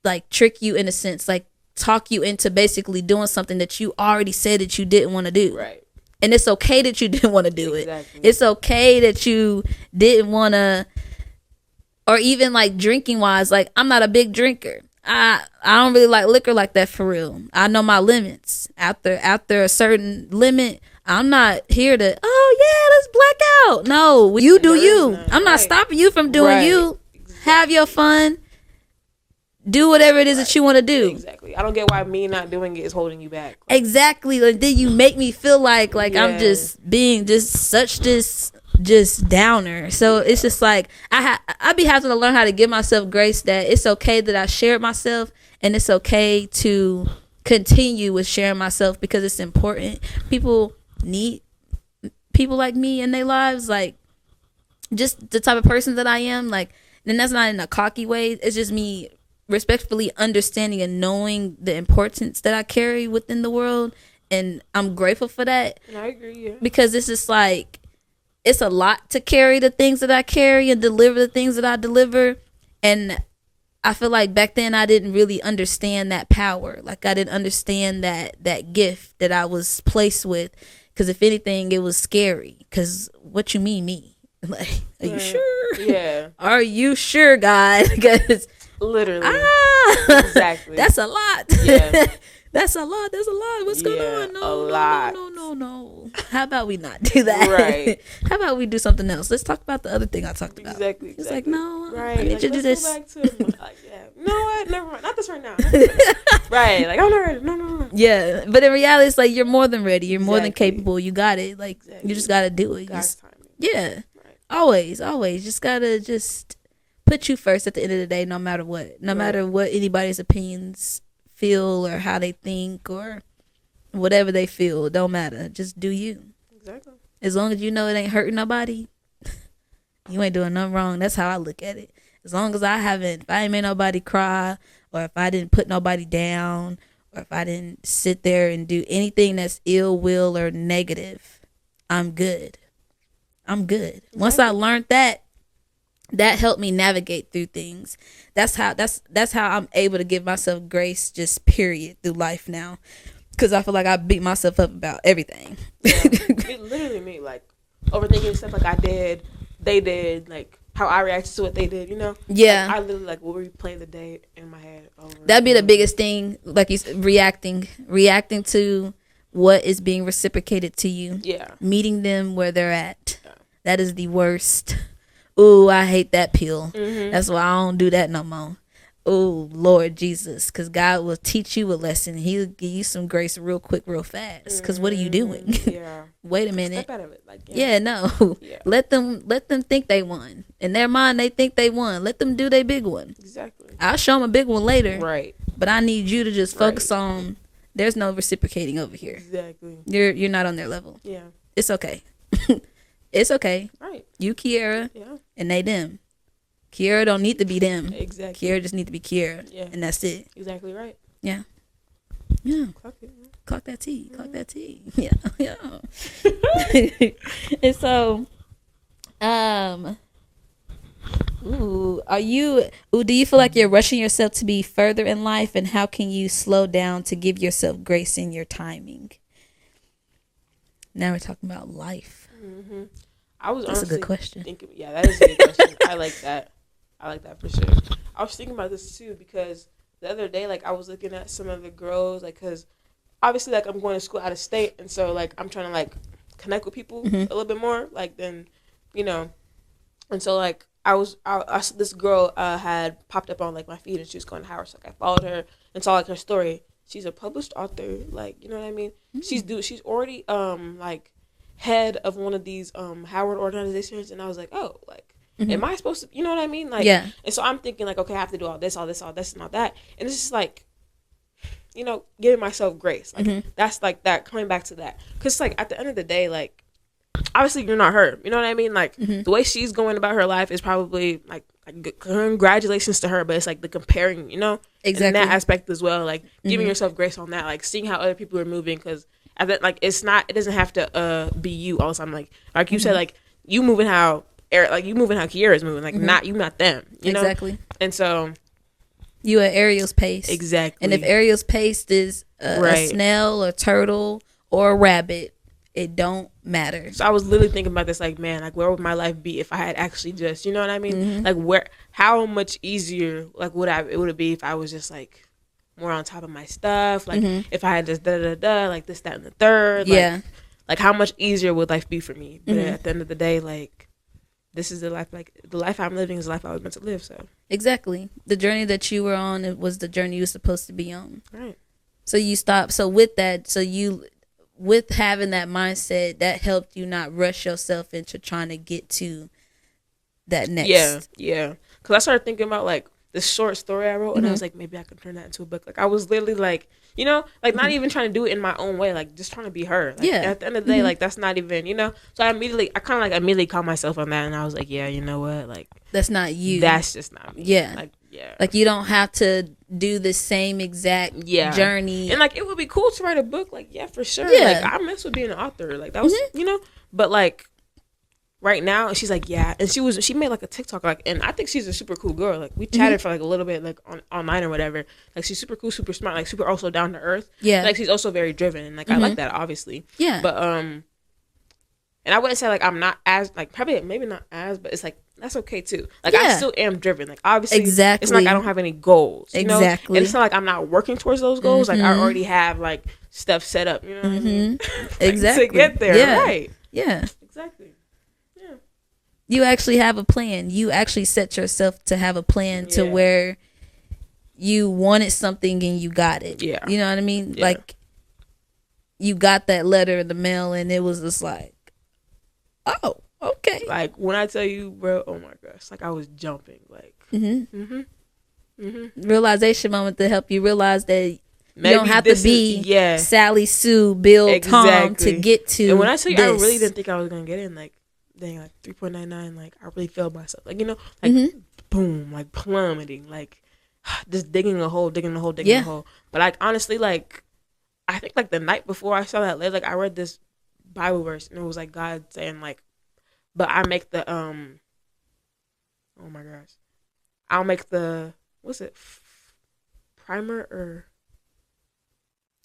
like trick you in a sense, like talk you into basically doing something that you already said that you didn't want to do. Right. And it's okay that you didn't want to do it. It's okay that you didn't want to, or even like drinking wise, like I'm not a big drinker. I don't really like liquor like that for real. I know my limits. After a certain limit, I'm not here to, let's black out. No, you do you. I'm not stopping you from doing you. Have your fun. Do whatever it is that you want to do. Exactly. I don't get why me not doing it is holding you back. Exactly. Like, then you make me feel like I'm just being just downer. So it's just like I be having to learn how to give myself grace that it's okay that I shared myself and it's okay to continue with sharing myself because it's important. People need people like me in their lives, like just the type of person that I am, like, and that's not in a cocky way. It's just me respectfully understanding and knowing the importance that I carry within the world And I'm grateful for that. And I agree, yeah. Because it's just like, it's a lot to carry the things that I carry and deliver the things that I deliver. And I feel like back then I didn't really understand that power. Like, I didn't understand that gift that I was placed with. Because if anything, it was scary. Because what you mean, me? Like, are you sure? Yeah. Are you sure, God? Because literally. Exactly. That's a lot. Yeah. That's a lot. That's a lot. What's going on? No. How about we not do that? Right. How about we do something else? Let's talk about the other thing I talked about. Exactly. He's like, no, right. I need you to do this. Go back to, yeah. No, what? Never mind. Not this right now. Right. Like, I'm not ready. No. Yeah. But in reality, it's like, you're more than ready. You're more than capable. You got it. Like, you just got to do it. God's timing. Yeah. Right. Always. Just got to put you first at the end of the day, no matter what. No matter what anybody's opinions feel or how they think or whatever they feel, don't matter. Just do you. Exactly. As long as you know it ain't hurting nobody, you ain't doing nothing wrong. That's how I look at it. As long as if I ain't made nobody cry, or if I didn't put nobody down, or if I didn't sit there and do anything that's ill will or negative, I'm good. Exactly. Once I learned that helped me navigate through things. That's how I'm able to give myself grace, just period, through life now. Because I feel like I beat myself up about everything. Yeah. It literally me, like, overthinking stuff like I did, they did, like, how I reacted to what they did, you know? Yeah. Like, I literally, like, will replay the day in my head over. That'd be the biggest thing, like you said, reacting to what is being reciprocated to you. Yeah. Meeting them where they're at. Yeah. That is the worst. Ooh, I hate that pill. Mm-hmm. That's why I don't do that no more. Oh, Lord Jesus. Because God will teach you a lesson. He'll give you some grace real quick, real fast. Because what are you doing? Yeah. Wait a minute. Step out of it. Like, no. Yeah. Let them think they won. In their mind, they think they won. Let them do their big one. Exactly. I'll show them a big one later. Right. But I need you to just focus on, there's no reciprocating over here. Exactly. You're not on their level. Yeah. It's okay. It's okay. Right. You, Kiara, yeah. And they them. Kiara don't need to be them. Exactly. Kiara just need to be Kiara. Yeah. And that's it. Exactly right. Yeah. Yeah. Clock it. Yeah. Clock that T. Clock that T. Yeah. Yeah. And so, do you feel like you're rushing yourself to be further in life, and how can you slow down to give yourself grace in your timing? Now we're talking about life. Mm-hmm. That's a good question. That is a good question. I like that for sure. I was thinking about this too, because the other day, like, I was looking at some of the girls, like, because obviously, like, I'm going to school out of state, and so, like, I'm trying to, like, connect with people a little bit more, like, than, you know, and so, like, this girl had popped up on, like, my feed, and she was going to Howard, so, like, I followed her and saw, like, her story. She's a published author, like, you know what I mean? Mm-hmm. She's already like head of one of these Howard organizations, and I was like, oh, like, am I supposed to, you know what I mean? Like, yeah. And so I'm thinking, like, okay, I have to do all this, and all that, and it's just like, you know, giving myself grace, like, that's like that, coming back to that, because, like, at the end of the day, like, obviously you're not her, you know what I mean? Like, the way she's going about her life is probably like congratulations to her, but it's like the comparing, you know, exactly, in that aspect as well, like giving yourself grace on that, like seeing how other people are moving, because like it doesn't have to be you all the time, like you said, like you moving how Kiara's moving, like not them, you know? Exactly. And so you at Ariel's pace, exactly, and if Ariel's pace is a snail, a turtle, or a rabbit, it don't matter. So I was literally thinking about this, like, man, like, where would my life be if I had actually just, you know what I mean? Like, how much easier, like, would it be if I was just, like, more on top of my stuff? Like, if I had just like this, that, and the third. Like, how much easier would life be for me? But at the end of the day, like, this is the life I'm living is the life I was meant to live, so. Exactly. The journey that you were on, it was the journey you were supposed to be on. Right. So you stopped. So with that, with having that mindset, that helped you not rush yourself into trying to get to that next. Yeah. Because I started thinking about, like, this short story I wrote, and I was like, maybe I could turn that into a book. Like, I was literally, like, you know, like, not even trying to do it in my own way, like, just trying to be her. Like, at the end of the day, like, that's not even, you know? So I kind of, like, immediately caught myself on that, and I was like, yeah, you know what? Like, that's not you. That's just not me. Yeah. Like, Yeah. Like, you don't have to do the same exact journey. And, like, it would be cool to write a book. Like, yeah, for sure. Yeah. Like, I mess with being an author. Like, that was, you know. But, like, right now, she's like, yeah. And she made, like, a TikTok. Like, and I think she's a super cool girl. Like, we chatted for, like, a little bit, like, online or whatever. Like, she's super cool, super smart. Like, super also down to earth. Yeah. Like, she's also very driven. And, like, I like that, obviously. Yeah. But, and I wouldn't say, like, I'm not as, like, probably maybe not as, but it's, like, that's okay, too. Like, I still am driven. Like, obviously, it's not like I don't have any goals, you know? And it's not like I'm not working towards those goals. Like, I already have, like, stuff set up, you know what I mean? Like, exactly. To get there, right. Yeah. Exactly. Yeah. You actually have a plan. You actually set yourself to have a plan to where you wanted something and you got it. Yeah. You know what I mean? Yeah. Like, you got that letter in the mail and it was just like, oh, okay. Like, when I tell you, bro, oh my gosh, like, I was jumping, like. Realization moment to help you realize that maybe you don't have to be Sally, Sue, Bill, Tom to get to. And when I tell you, I really didn't think I was gonna get in. Like, dang, like 3.99. Like, I really failed myself. Like, you know, like boom, like plummeting, like just digging a hole. But like, honestly, like, I think like the night before I saw that letter, like, I read this Bible verse and it was like God saying like, but I make the oh my gosh, I'll make the what's it, primer or.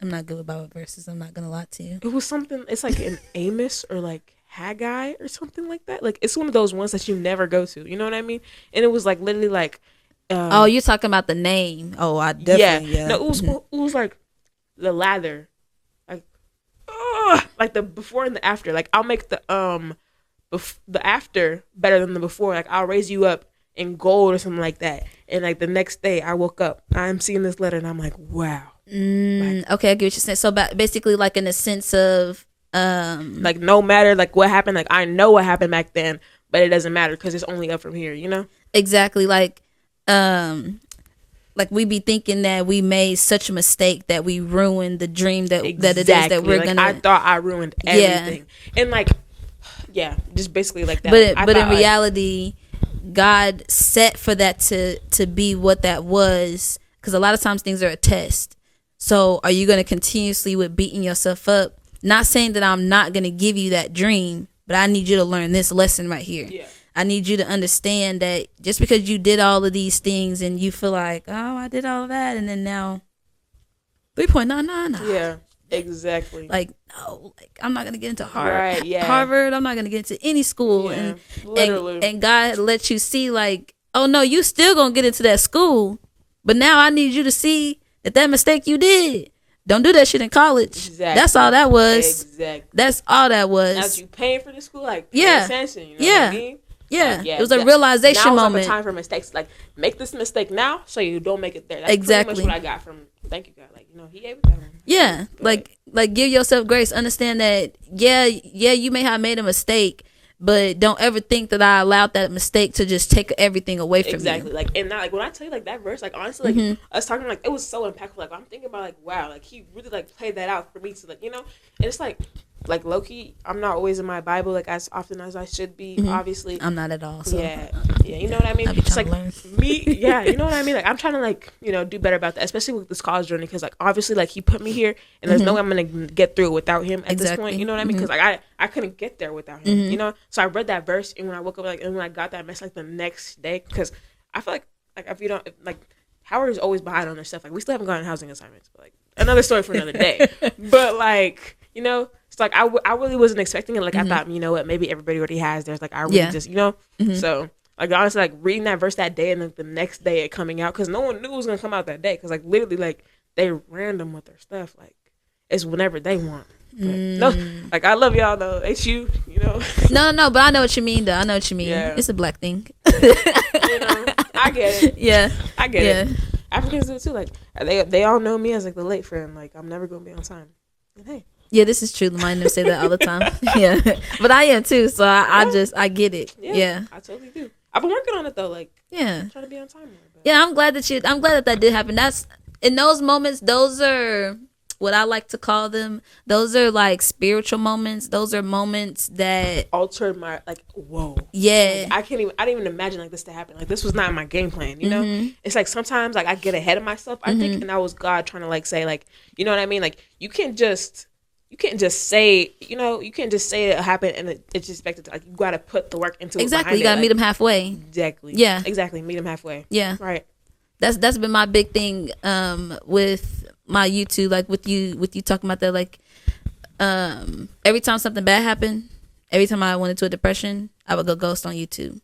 I'm not good with Bible verses. I'm not gonna lie to you. It was something. It's like an Amos or like Haggai or something like that. Like, it's one of those ones that you never go to. You know what I mean? And it was like literally like. Oh, you're talking about the name? Oh, I definitely. Yeah. No, it was like the lather, like the before and the after. Like, I'll make the after better than the before. Like, I'll raise you up in gold or something like that. And like the next day, I woke up. I'm seeing this letter and I'm like, wow. Okay, I get what you're saying. So basically, like, in the sense of like, no matter like what happened, like, I know what happened back then, but it doesn't matter because it's only up from here, you know. Exactly. Like we be thinking that we made such a mistake that we ruined the dream that it is that we're like, gonna. I thought I ruined everything, and like, just basically like that. But in reality, God set for that to be what that was, because a lot of times things are a test. So are you going to continuously with beating yourself up? Not saying that I'm not going to give you that dream, but I need you to learn this lesson right here. Yeah. I need you to understand that just because you did all of these things and you feel like, oh, I did all of that, and then now 3.99. Yeah, exactly. Like, no, like, I'm not going to get into Harvard. I'm not going to get into any school. Yeah, literally. And God let you see, like, oh, no, you still going to get into that school. But now I need you to see that mistake you did. Don't do that shit in college. Exactly. That's all that was. Exactly. That's all that was. Now you paying for the school, like, pay attention. You know what I mean? Yeah. Like, it was a realization moment. Now is the time for mistakes. Like, make this mistake now so you don't make it there. That's pretty much what I got from, thank you, God. Like, you know, he gave it that one. Yeah. But, like, give yourself grace. Understand that, you may have made a mistake, but don't ever think that I allowed that mistake to just take everything away from you. Exactly. Like, and now, like, when I tell you, like, that verse, like, honestly, like, us talking, like, it was so impactful. Like, I'm thinking about, like, wow, like, he really, like, played that out for me to, like, you know? And it's like low-key, I'm not always in my Bible, like, as often as I should be, obviously. I'm not at all, so. Yeah, you know what I mean? It's like, you know what I mean? Like, I'm trying to, like, you know, do better about that, especially with this college journey, because, like, obviously, like, he put me here, and there's no way I'm going to get through it without him at this point, you know what I mean? Because, like, I couldn't get there without him, you know? So I read that verse, and when I woke up, like, and when I got that message, like, the next day, because I feel like if you don't, like, Howard is always behind on their stuff. Like, we still haven't gotten housing assignments, but, like, another story for another day. But, like, you know, it's like, I really wasn't expecting it. Like, I thought, you know what, maybe everybody already has theirs. Like, I really just, you know? So, like, honestly, like, reading that verse that day and like, the next day it coming out, because no one knew it was going to come out that day. Because, like, literally, like, they random with their stuff. Like, it's whenever they want. But, no, like, I love y'all, though. It's you know? No, but I know what you mean, though. I know what you mean. Yeah. It's a black thing. You know, I get it. Yeah. I get it. Africans do, too. Like, they all know me as, like, the late friend. Like, I'm never going to be on time. And, hey. Yeah, this is true. Mine never say that all the time. Yeah, but I am too. So I get it. Yeah, I totally do. I've been working on it though. Like, trying to be on time more. Yeah, I'm glad that did happen. That's in those moments. Those are what I like to call them. Those are like spiritual moments. Those are moments that altered my, like, whoa. Yeah. Like, I didn't even imagine like this to happen. Like, this was not my game plan, you know? It's like sometimes like I get ahead of myself, I think, and that was God trying to like say, like, you know what I mean? Like, you can't just say, you know, you can't just say it happened and it's expected to, like, you got to put the work into it. Exactly. You got to meet them halfway. Exactly. Yeah. Exactly. Meet them halfway. Yeah. Right. That's been my big thing with my YouTube, like with you talking about that, like every time something bad happened, every time I went into a depression, I would go ghost on YouTube.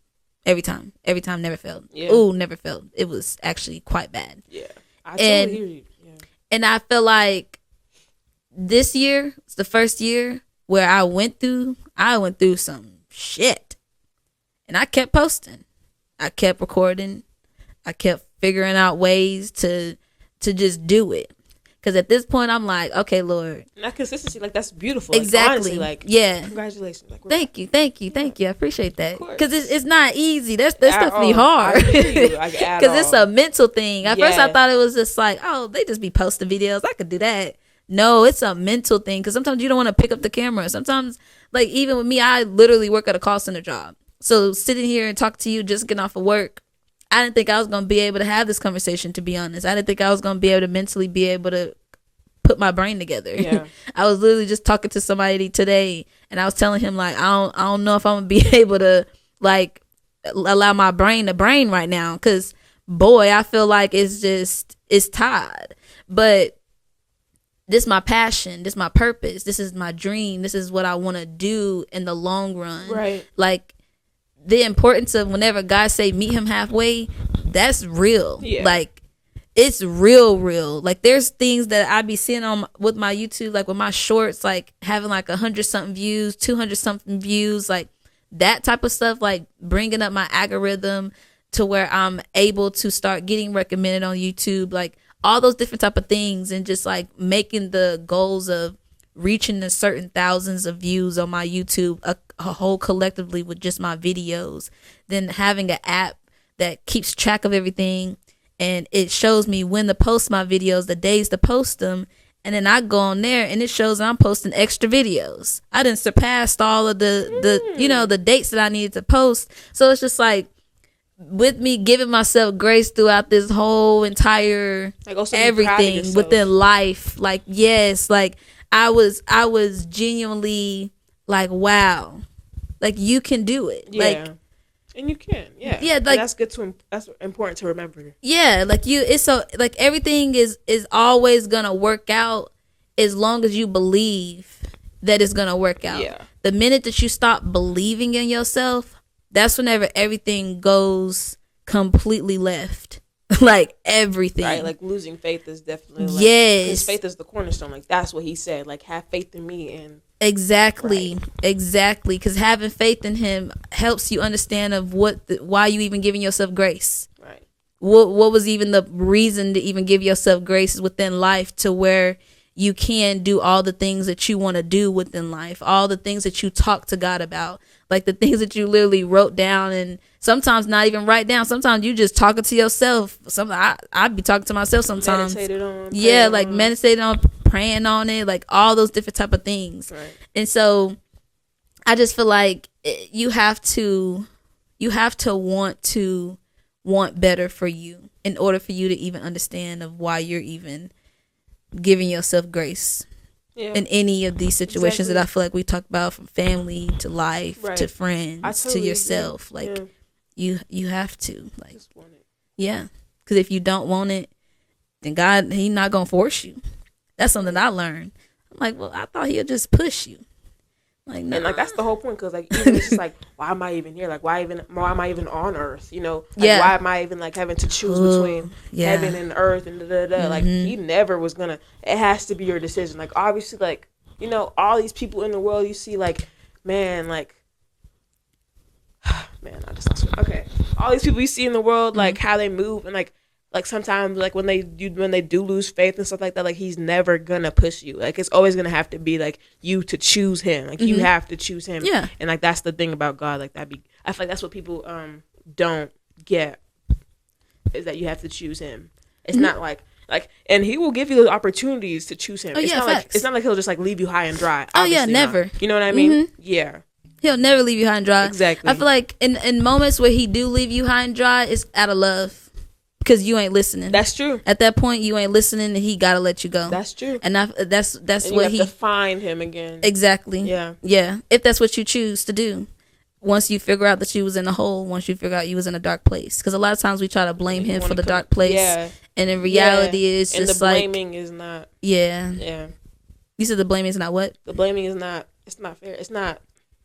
Every time never failed. Yeah. Ooh, never failed. It was actually quite bad. Yeah. I totally hear you. Yeah. And I feel like this year is the first year where I went through some shit. And I kept posting. I kept recording. I kept figuring out ways to just do it. Because at this point, I'm like, okay, Lord. And that consistency, like, that's beautiful. Exactly. Like, honestly, like, yeah. Congratulations. Like, thank you. I appreciate that. Because it's not easy. That's definitely all. hard. Because it's a mental thing. At first, I thought it was just like, oh, they just be posting videos. I could do that. No, it's a mental thing. Because sometimes you don't want to pick up the camera. Sometimes, like, even with me, I literally work at a call center job. So sitting here and talking to you, just getting off of work, I didn't think I was going to be able to have this conversation, to be honest. I didn't think I was going to be able to mentally be able to put my brain together. Yeah. I was literally just talking to somebody today, and I was telling him, like, I don't know if I'm going to be able to, like, allow my brain to brain right now, because, boy, I feel like it's tired. But this is my passion. This is my purpose. This is my dream. This is what I want to do in the long run. Right. Like, the importance of whenever God say meet him halfway, that's real. Yeah. Like, it's real. Like, there's things that I be seeing on with my YouTube, like with my shorts, like having like 100-something views, 200-something views, like that type of stuff, like bringing up my algorithm to where I'm able to start getting recommended on YouTube, like all those different type of things, and just like making the goals of reaching the certain thousands of views on my YouTube, a whole collectively with just my videos, then having an app that keeps track of everything, and it shows me when to post my videos, the days to post them, and then I go on there and it shows I'm posting extra videos. I didn't surpass all of the dates that I needed to post. So it's just like, with me giving myself grace throughout this whole entire everything within life, like, yes, like I was genuinely like, wow, like, you can do it. Yeah. Like, and you can. Yeah. Yeah. Like, and that's good that's important to remember. Yeah. Like, it's so, like, everything is always going to work out as long as you believe that it's going to work out. Yeah. The minute that you stop believing in yourself, that's whenever everything goes completely left. Like, everything. Right, like losing faith is definitely like, yes. Because faith is the cornerstone. Like, that's what he said. Like, have faith in me. And exactly. Right. Exactly. Because having faith in him helps you understand of why you even giving yourself grace. Right. What was even the reason to even give yourself grace within life, to where you can do all the things that you want to do within life, all the things that you talk to God about, like the things that you literally wrote down, and sometimes not even write down. Sometimes you just talking to yourself. I'd be talking to myself sometimes. Meditated on. Yeah, like meditating on, praying on it, like all those different type of things. Right. And so I just feel like you have to want better for you in order for you to even understand of why you're even giving yourself grace. Yeah. In any of these situations that I feel like we talk about, from family to life, right, to friends, totally to yourself, agree. Like, yeah, you have to, like, just want it. Yeah, because if you don't want it, then God, He's not gonna force you. That's something I learned. I'm like, well, I thought He'll just push you. Like, nah. And like, that's the whole point, because like, even it's just like, why am I even here? Like, why am I even on earth? You know, like, yeah. Why am I even like having to choose between heaven and earth and Mm-hmm. Like, He never was gonna. It has to be your decision. Like, obviously, like, you know, all these people in the world you see, like, man, like, man, I just lost it. Okay, all these people you see in the world, like, how they move, and like sometimes, like, when they do lose faith and stuff like that, like, He's never gonna push you. Like, it's always gonna have to be like you to choose Him. Like, you have to choose Him. Yeah. And like, that's the thing about God. Like, I feel like that's what people don't get, is that you have to choose Him. It's not like, Like, and he will give you the opportunities to choose him. Oh, it's yeah, not facts. like, it's not like he'll just like leave you high and dry. Oh yeah, Obviously never. not. You know what I mean? Mm-hmm. Yeah. He'll never leave you high and dry. Exactly. I feel like in moments where he do leave you high and dry, it's out of love. Because you ain't listening. That's true. At that point, you ain't listening, and he gotta let you go. That's true. And that's and what you have to find him again. Exactly. Yeah. Yeah. If that's what you choose to do, once you figure out that you was in a hole, once you figure out you was in a dark place, because a lot of times we try to blame him for the dark place. Yeah. And in reality, it's and just the like blaming is not. Yeah. Yeah. You said the blaming is not what? The blaming is not. It's not fair. It's not.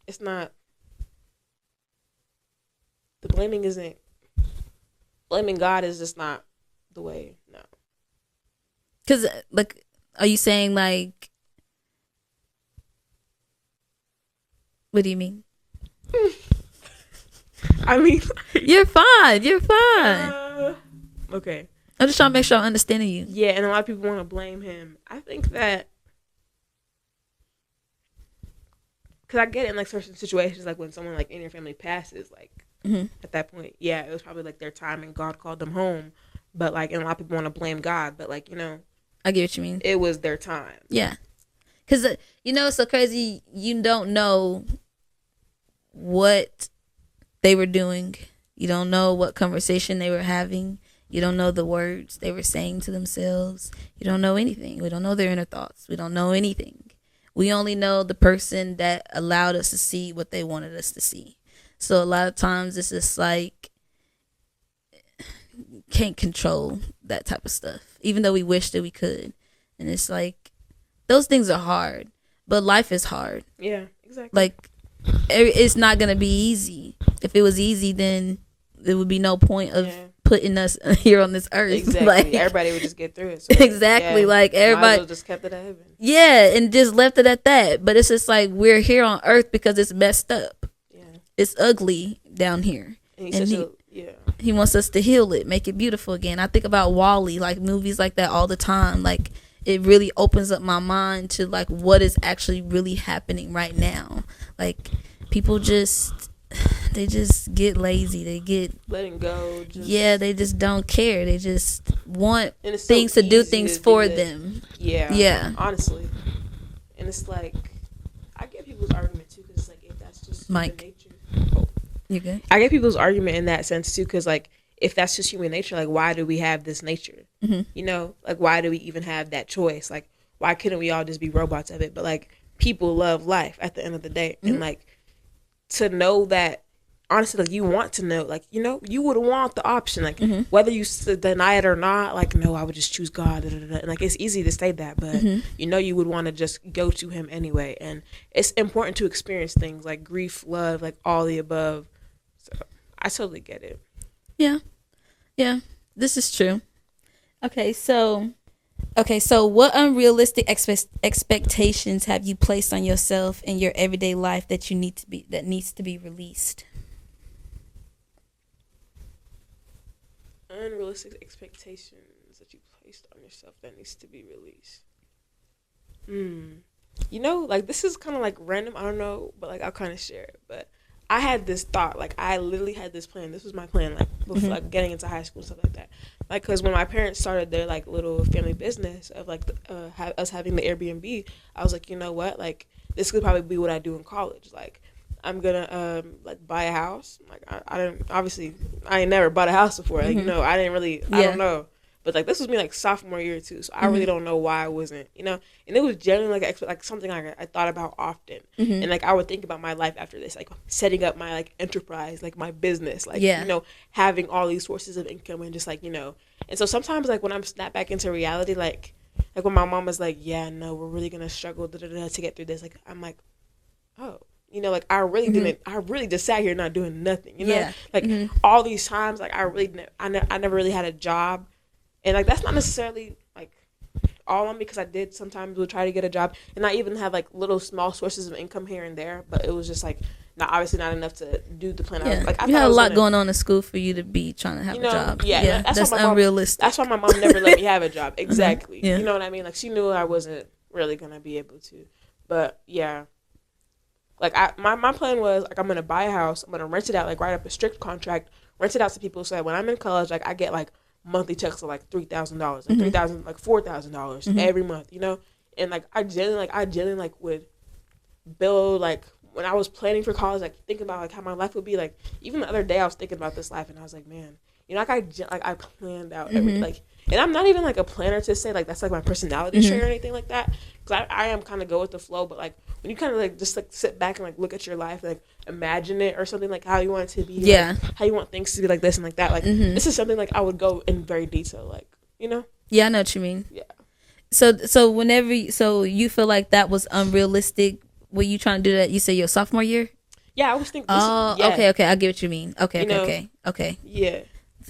The blaming isn't. Blaming God is just not the way. No. Because, like, are you saying, like, what do you mean? I mean, you're fine. Okay. I'm just trying to make sure I'm understanding you. Yeah, and a lot of people want to blame him. I think that, because I get it in like certain situations, like when someone like in your family passes, like at that point, yeah, it was probably like their time and God called them home. But like, and a lot of people want to blame God, but like, I get what you mean. It was their time. Yeah. Because, it's so crazy. You don't know what they were doing. You don't know what conversation they were having. You don't know the words they were saying to themselves. You don't know anything. We don't know their inner thoughts. We don't know anything. We only know the person that allowed us to see what they wanted us to see. So a lot of times it's just like, can't control that type of stuff, even though we wish that we could. And it's like, those things are hard, but life is hard. Yeah, exactly. Like, it's not going to be easy. If it was easy, then there would be no point of putting us here on this earth. Exactly. Like, everybody would just get through it. So, exactly. Yeah. Like, everybody well just kept it at heaven. Yeah, and just left it at that. But it's just like, we're here on earth because it's messed up. Yeah. It's ugly down here. And he wants us to heal it, make it beautiful again. I think about WALL-E, like movies like that all the time. Like, it really opens up my mind to like what is actually really happening right now. Like, people they just get lazy. They get letting go. They just don't care. They just want things to do things for them. Yeah. Honestly, and it's like, I get people's argument too, because like, if that's just human nature. Oh. You good? I get people's argument in that sense too, because like, if that's just human nature, like, why do we have this nature? Like, why do we even have that choice? Like, why couldn't we all just be robots of it? But like, people love life at the end of the day, and like, to know that, honestly, like, you want to know, like, you would want the option, like, whether you deny it or not, like, no, I would just choose God, and like, it's easy to say that, but you would want to just go to him anyway. And it's important to experience things like grief, love, like all the above. So I totally get it. Yeah, this is true. Okay, so what unrealistic expectations have you placed on yourself in your everyday life that needs to be released? Unrealistic expectations that you placed on yourself that needs to be released. Like, this is kind of like random. I don't know, but like, I'll kind of share it. But I had this thought, like, I literally had this plan. This was my plan, like, before like getting into high school and stuff like that. Like, because when my parents started their like little family business of like us having the Airbnb, I was like, you know what, like, this could probably be what I do in college. Like, I'm gonna like buy a house. Like, I ain't never bought a house before. Like, I didn't really, I don't know. But like, this was me like sophomore year too, so I really don't know why I wasn't, and it was generally like something I thought about often, and like, I would think about my life after this, like setting up my like enterprise, like my business, like having all these sources of income, and just like and so sometimes like when I'm snapped back into reality, like when my mom was like, yeah, no, we're really gonna struggle to get through this, like, I'm like, oh. Like, I really didn't. I really just sat here not doing nothing. Like all these times, like I never really had a job. And like, that's not necessarily like all on me, because I did sometimes would try to get a job, and I even have like little small sources of income here and there, but it was just like obviously not enough to do the plan. Yeah. I you had a lot going on in school for you to be trying to have a job. Yeah, that's unrealistic. That's why my mom never let me have a job. Exactly. You know what I mean? Like, she knew I wasn't really gonna be able to. But yeah, like, my plan was like, I'm gonna buy a house, I'm gonna rent it out, like write up a strict contract, rent it out to people, so that when I'm in college, like, I get like monthly checks of like $3,000, like $3,000, like $4,000 every month, you know. And like I genuinely like would build, like when I was planning for college, like thinking about like how my life would be. Like even the other day I was thinking about this life and I was like, man, you know, like I planned out every like, and I'm not even like a planner to say like that's like my personality trait or anything like that, because I am kind of go with the flow. But like when you kind of like just like sit back and like look at your life, like imagine it or something, like how you want it to be, like, how you want things to be, like this and like that, like this is something like I would go in very detail, like, you know. Yeah, I know what you mean. Yeah. So whenever you feel like that was unrealistic, were you trying to do that? You say your sophomore year? Yeah, I was thinking. Okay, I get what you mean. Okay. Yeah.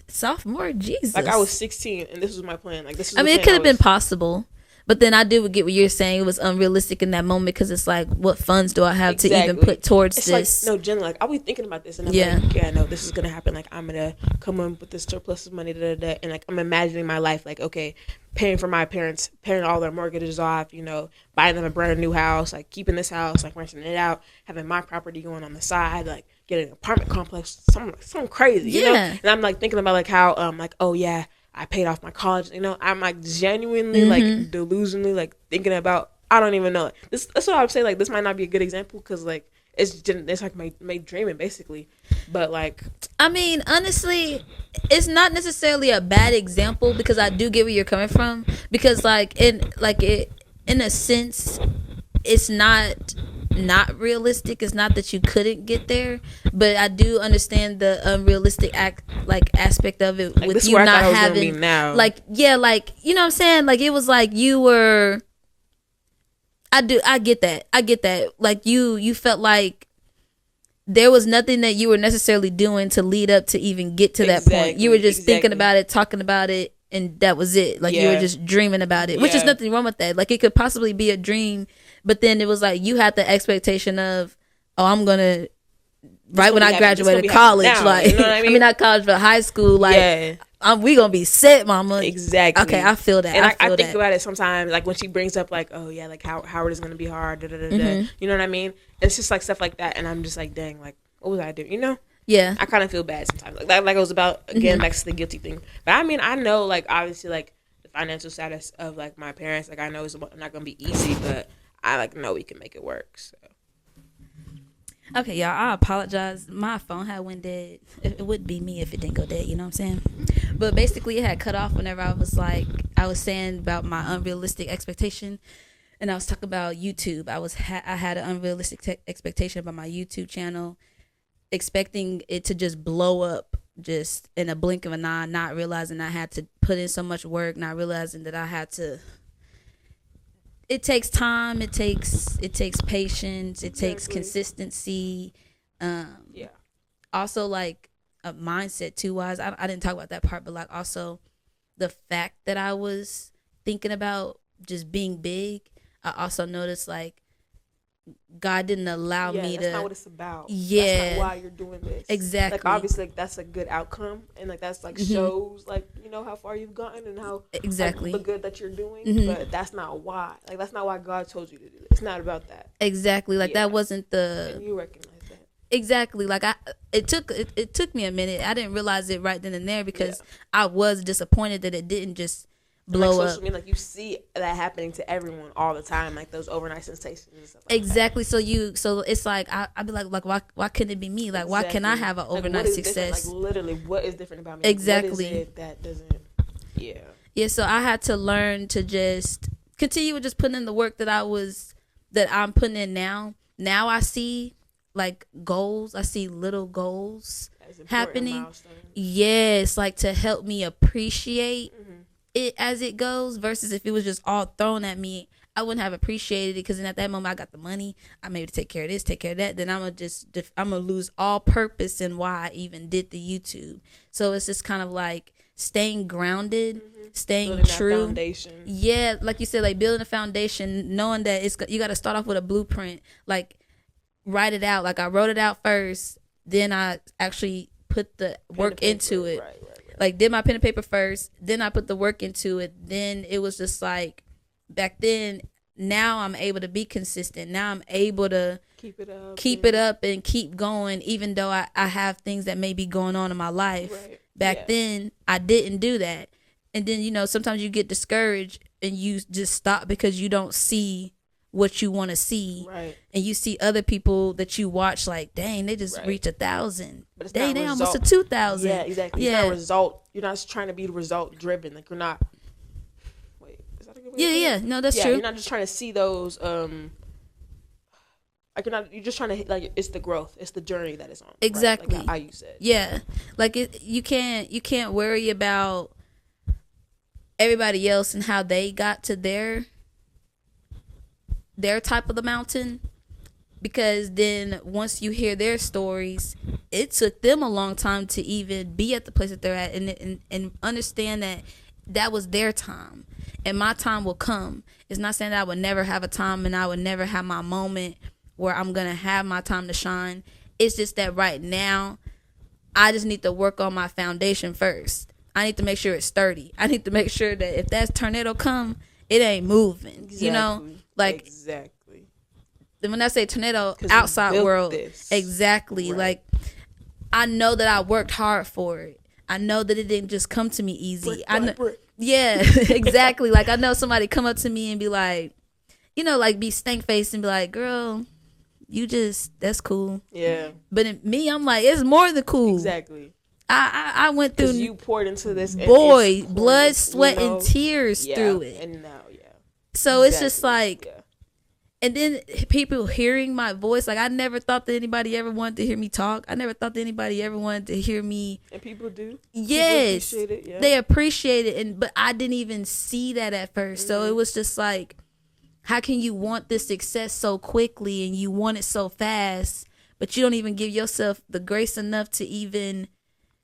Sophomore, Jesus. Like I was 16 and this was my plan. Like this was. I mean, it could have been possible, but then I do get what you're saying. It was unrealistic in that moment because it's like, what funds do I have to even put towards this? Like, no, generally, like I'll be thinking about this and I'm like, yeah, no, this is gonna happen. Like I'm gonna come in with this surplus of money, and like I'm imagining my life, like okay, paying for my parents, paying all their mortgages off, you know, buying them a brand new house, like keeping this house, like renting it out, having my property going on the side, like getting an apartment complex, something crazy, you know? And I'm like thinking about like how, like, oh yeah, I paid off my college, you know? I'm like genuinely like delusionally like thinking about, I don't even know. That's what I would say, like this might not be a good example because like it's like my dreaming basically, but like, I mean, honestly, it's not necessarily a bad example because I do get where you're coming from, because like in a sense, it's not realistic. It's not that you couldn't get there, but I do understand the unrealistic aspect of it, like, with you not having like, yeah, like, you know what I'm saying, like it was like you were. I get that. Like you felt like there was nothing that you were necessarily doing to lead up to even get to that point. You were just thinking about it, talking about it, and that was it. Like you were just dreaming about it, which is nothing wrong with that. Like it could possibly be a dream, but then it was like you had the expectation of, oh, I'm gonna when I graduated college, like you know what I mean, not college but high school, like we gonna be set, mama. Exactly. Okay, I feel that. And I think about it sometimes, like when she brings up like, oh yeah, like Howard is gonna be hard, you know what I mean? It's just like stuff like that, and I'm just like, dang, like what was I doing? You know? Yeah. I kind of feel bad sometimes. Like it was about, again, back to the guilty thing. But I mean, I know like obviously like the financial status of like my parents, like I know it's not gonna be easy, but I like know we can make it work. So. Okay, y'all, I apologize. My phone had went dead. It wouldn't be me if it didn't go dead, you know what I'm saying? But basically it had cut off whenever I was saying about my unrealistic expectation, and I was talking about YouTube. I had an unrealistic expectation about my YouTube channel, expecting it to just blow up just in a blink of an eye, not realizing I had to put in so much work, not realizing that I had to. It takes time. It takes patience. It takes consistency. Also, like a mindset too. Wise, I didn't talk about that part, but like also the fact that I was thinking about just being big. I also noticed like God didn't allow me to. That's not what it's about. Yeah, that's not why you're doing this. Exactly. Like obviously, like, that's a good outcome, and like that's like shows like you know how far you've gotten and how like, the good that you're doing. But that's not why. Like that's not why God told you to do it. It's not about that. Exactly. Like that wasn't the. And you recognize that. Exactly. Like it took me a minute. I didn't realize it right then and there because I was disappointed that it didn't just blow like up. Media, like you see that happening to everyone all the time, like those overnight sensations and stuff like exactly. that. So it's like I'd be like why couldn't it be me? Like why can't I have an overnight success? Like literally, what is different about me? Exactly. What is it that doesn't? Yeah. Yeah. So I had to learn to just continue with just putting in the work that I'm putting in now. Now I see like goals. I see little goals happening. Yes, like to help me appreciate it as it goes versus if it was just all thrown at me, I wouldn't have appreciated it because then at that moment I got the money, I'm able to take care of this, take care of that, then I'm gonna lose all purpose in why I even did the YouTube. So it's just kind of like staying grounded, staying building true. Foundation. Yeah, like you said, like building a foundation, knowing that you got to start off with a blueprint, like write it out. Like I wrote it out first, then I actually put the work into it. Right. Like did my pen and paper first, then I put the work into it. Then it was just like back then. Now I'm able to be consistent. Now I'm able to keep it up and keep going, even though I have things that may be going on in my life. Right. Back then, I didn't do that. And then, you know, sometimes you get discouraged and you just stop because you don't see what you want to see. Right. And you see other people that you watch like, dang, they just reached 1,000. But it's dang, not they result. almost to 2,000. Yeah, exactly. It's not result. You're not trying to be result driven. Like, you're not. Wait, is that a good way? Yeah. No, that's true. You're not just trying to see those. Like, you're just trying to, like, it's the growth, it's the journey that is on. Exactly. Right? Like how you said. Yeah, like you can't worry about everybody else and how they got to their type of the mountain, because then once you hear their stories, it took them a long time to even be at the place that they're at, and understand that was their time, and my time will come. It's not saying that I would never have a time and I would never have my moment where I'm gonna have my time to shine. It's just that right now I just need to work on my foundation first. I need to make sure it's sturdy. I need to make sure that if that tornado come, it ain't moving. Exactly. You know, like exactly. When I say tornado, outside world, this. Exactly. Right. Like, I know that I worked hard for it. I know that it didn't just come to me easy. Brick. Yeah, exactly. Like, I know somebody come up to me and be like, you know, like, be stank faced and be like, girl, you just, that's cool. Yeah. But in me, I'm like, it's more than cool. Exactly. I went through. You poured into this. Boy, blood, sweat, and tears through it. And now, So it's just like, and then people hearing my voice. Like, I never thought that anybody ever wanted to hear me talk. I never thought that anybody ever wanted to hear me. And people do. Yes. People appreciate it. Yeah. They appreciate it. But I didn't even see that at first. So it was just like, how can you want this success so quickly and you want it so fast, but you don't even give yourself the grace enough to even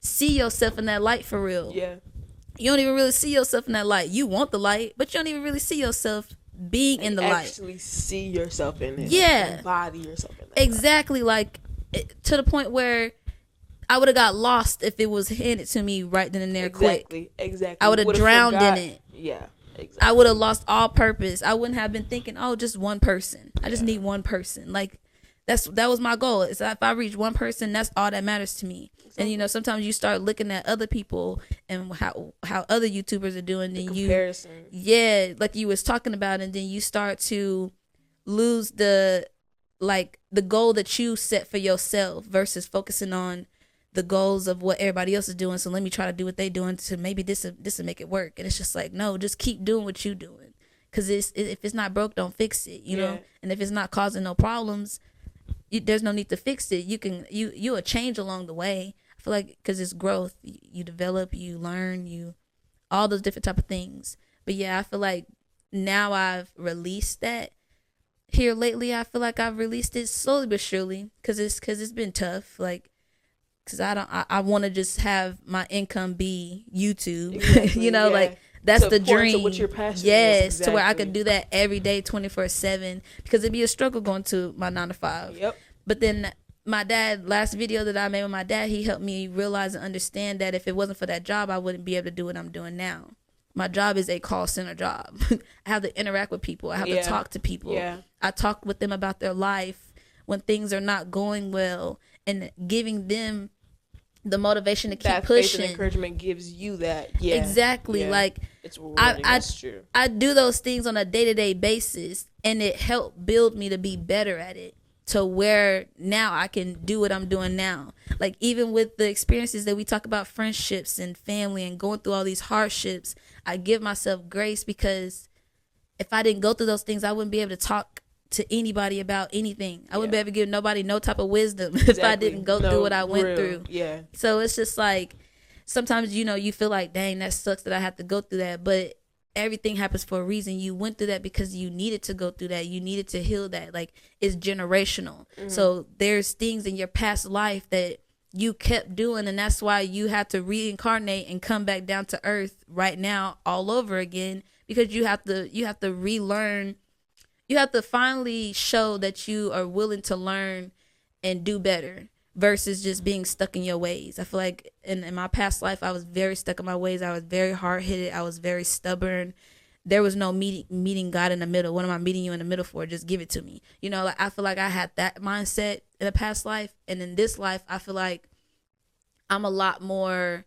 see yourself in that light for real? Yeah. You don't even really see yourself in that light. You want the light, but you don't even really see yourself being in the light. Actually see yourself in it. Yeah. Embody yourself in that. Exactly. Like, to the point where I would have got lost if it was handed to me right then and there quick. Exactly. I would have drowned in it. Yeah. Exactly. I would have lost all purpose. I wouldn't have been thinking, oh, just one person. I just need one person. Like, that was my goal. Is if I reach one person, that's all that matters to me. Exactly. And, you know, sometimes you start looking at other people and how other YouTubers are doing, and comparison. Like you was talking about, and then you start to lose the goal that you set for yourself versus focusing on the goals of what everybody else is doing. So let me try to do what they doing to maybe this will make it work. And it's just like, no, just keep doing what you doing. Because if it's not broke, don't fix it, you know? And if it's not causing no problems, there's no need to fix it. You'll change along the way. I feel like, because it's growth. You develop, you learn, all those different type of things. But yeah, I feel like now I've released that. Here lately, I feel like I've released it slowly but surely, because it's been tough. Like, because I want to just have my income be YouTube. Exactly, you know, like, that's the dream. To what you're passionate. Yes, exactly. To where I could do that every day, 24/7. Because it'd be a struggle going to my 9 to 5. Yep. But then my dad, last video that I made with my dad, he helped me realize and understand that if it wasn't for that job, I wouldn't be able to do what I'm doing now. My job is a call center job. I have to interact with people. I have to talk to people. Yeah. I talk with them about their life when things are not going well, and giving them the motivation to keep that pushing. Faith and encouragement gives you that. Yeah. Exactly. Yeah. Like, it's rewarding. That's true. I do those things on a day-to-day basis, and it helped build me to be better at it, to where now I can do what I'm doing now. Like, even with the experiences that we talk about, friendships and family and going through all these hardships, I give myself grace, because if I didn't go through those things, I wouldn't be able to talk to anybody about anything. I wouldn't be able to give nobody no type of wisdom if I didn't go through what I went through. Yeah. So it's just like, sometimes, you know, you feel like, dang, that sucks that I have to go through that. But everything happens for a reason. You went through that because you needed to go through that. You needed to heal that. Like, it's generational. Mm-hmm. So there's things in your past life that you kept doing, and that's why you had to reincarnate and come back down to earth right now all over again, because you have to relearn. You have to finally show that you are willing to learn and do better versus just being stuck in your ways. I feel like in my past life, I was very stuck in my ways. I was very hard-headed. I was very stubborn. There was no meeting God in the middle. What am I meeting you in the middle for? Just give it to me. You know, like, I feel like I had that mindset in a past life. And in this life, I feel like I'm a lot more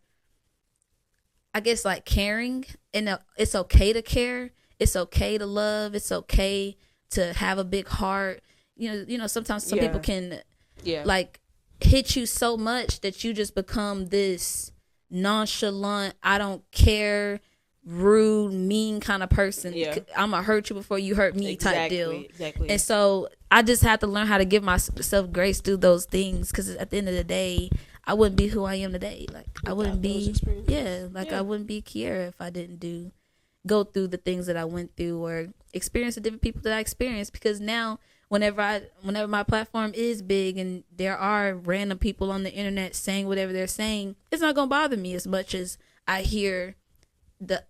I guess like caring, and it's okay to care. It's okay to love. It's okay to have a big heart. Sometimes some people can like hit you so much that you just become this nonchalant, I don't care, rude, mean kind of person. I'm gonna hurt you before you hurt me type deal. Exactly. And so I just have to learn how to give myself grace through those things, because at the end of the day, I wouldn't be who I am today. Like I wouldn't be, I wouldn't be Kiera if I didn't go through the things that I went through or experience the different people that I experienced. Because now, whenever my platform is big and there are random people on the internet saying whatever they're saying, it's not gonna bother me as much as I hear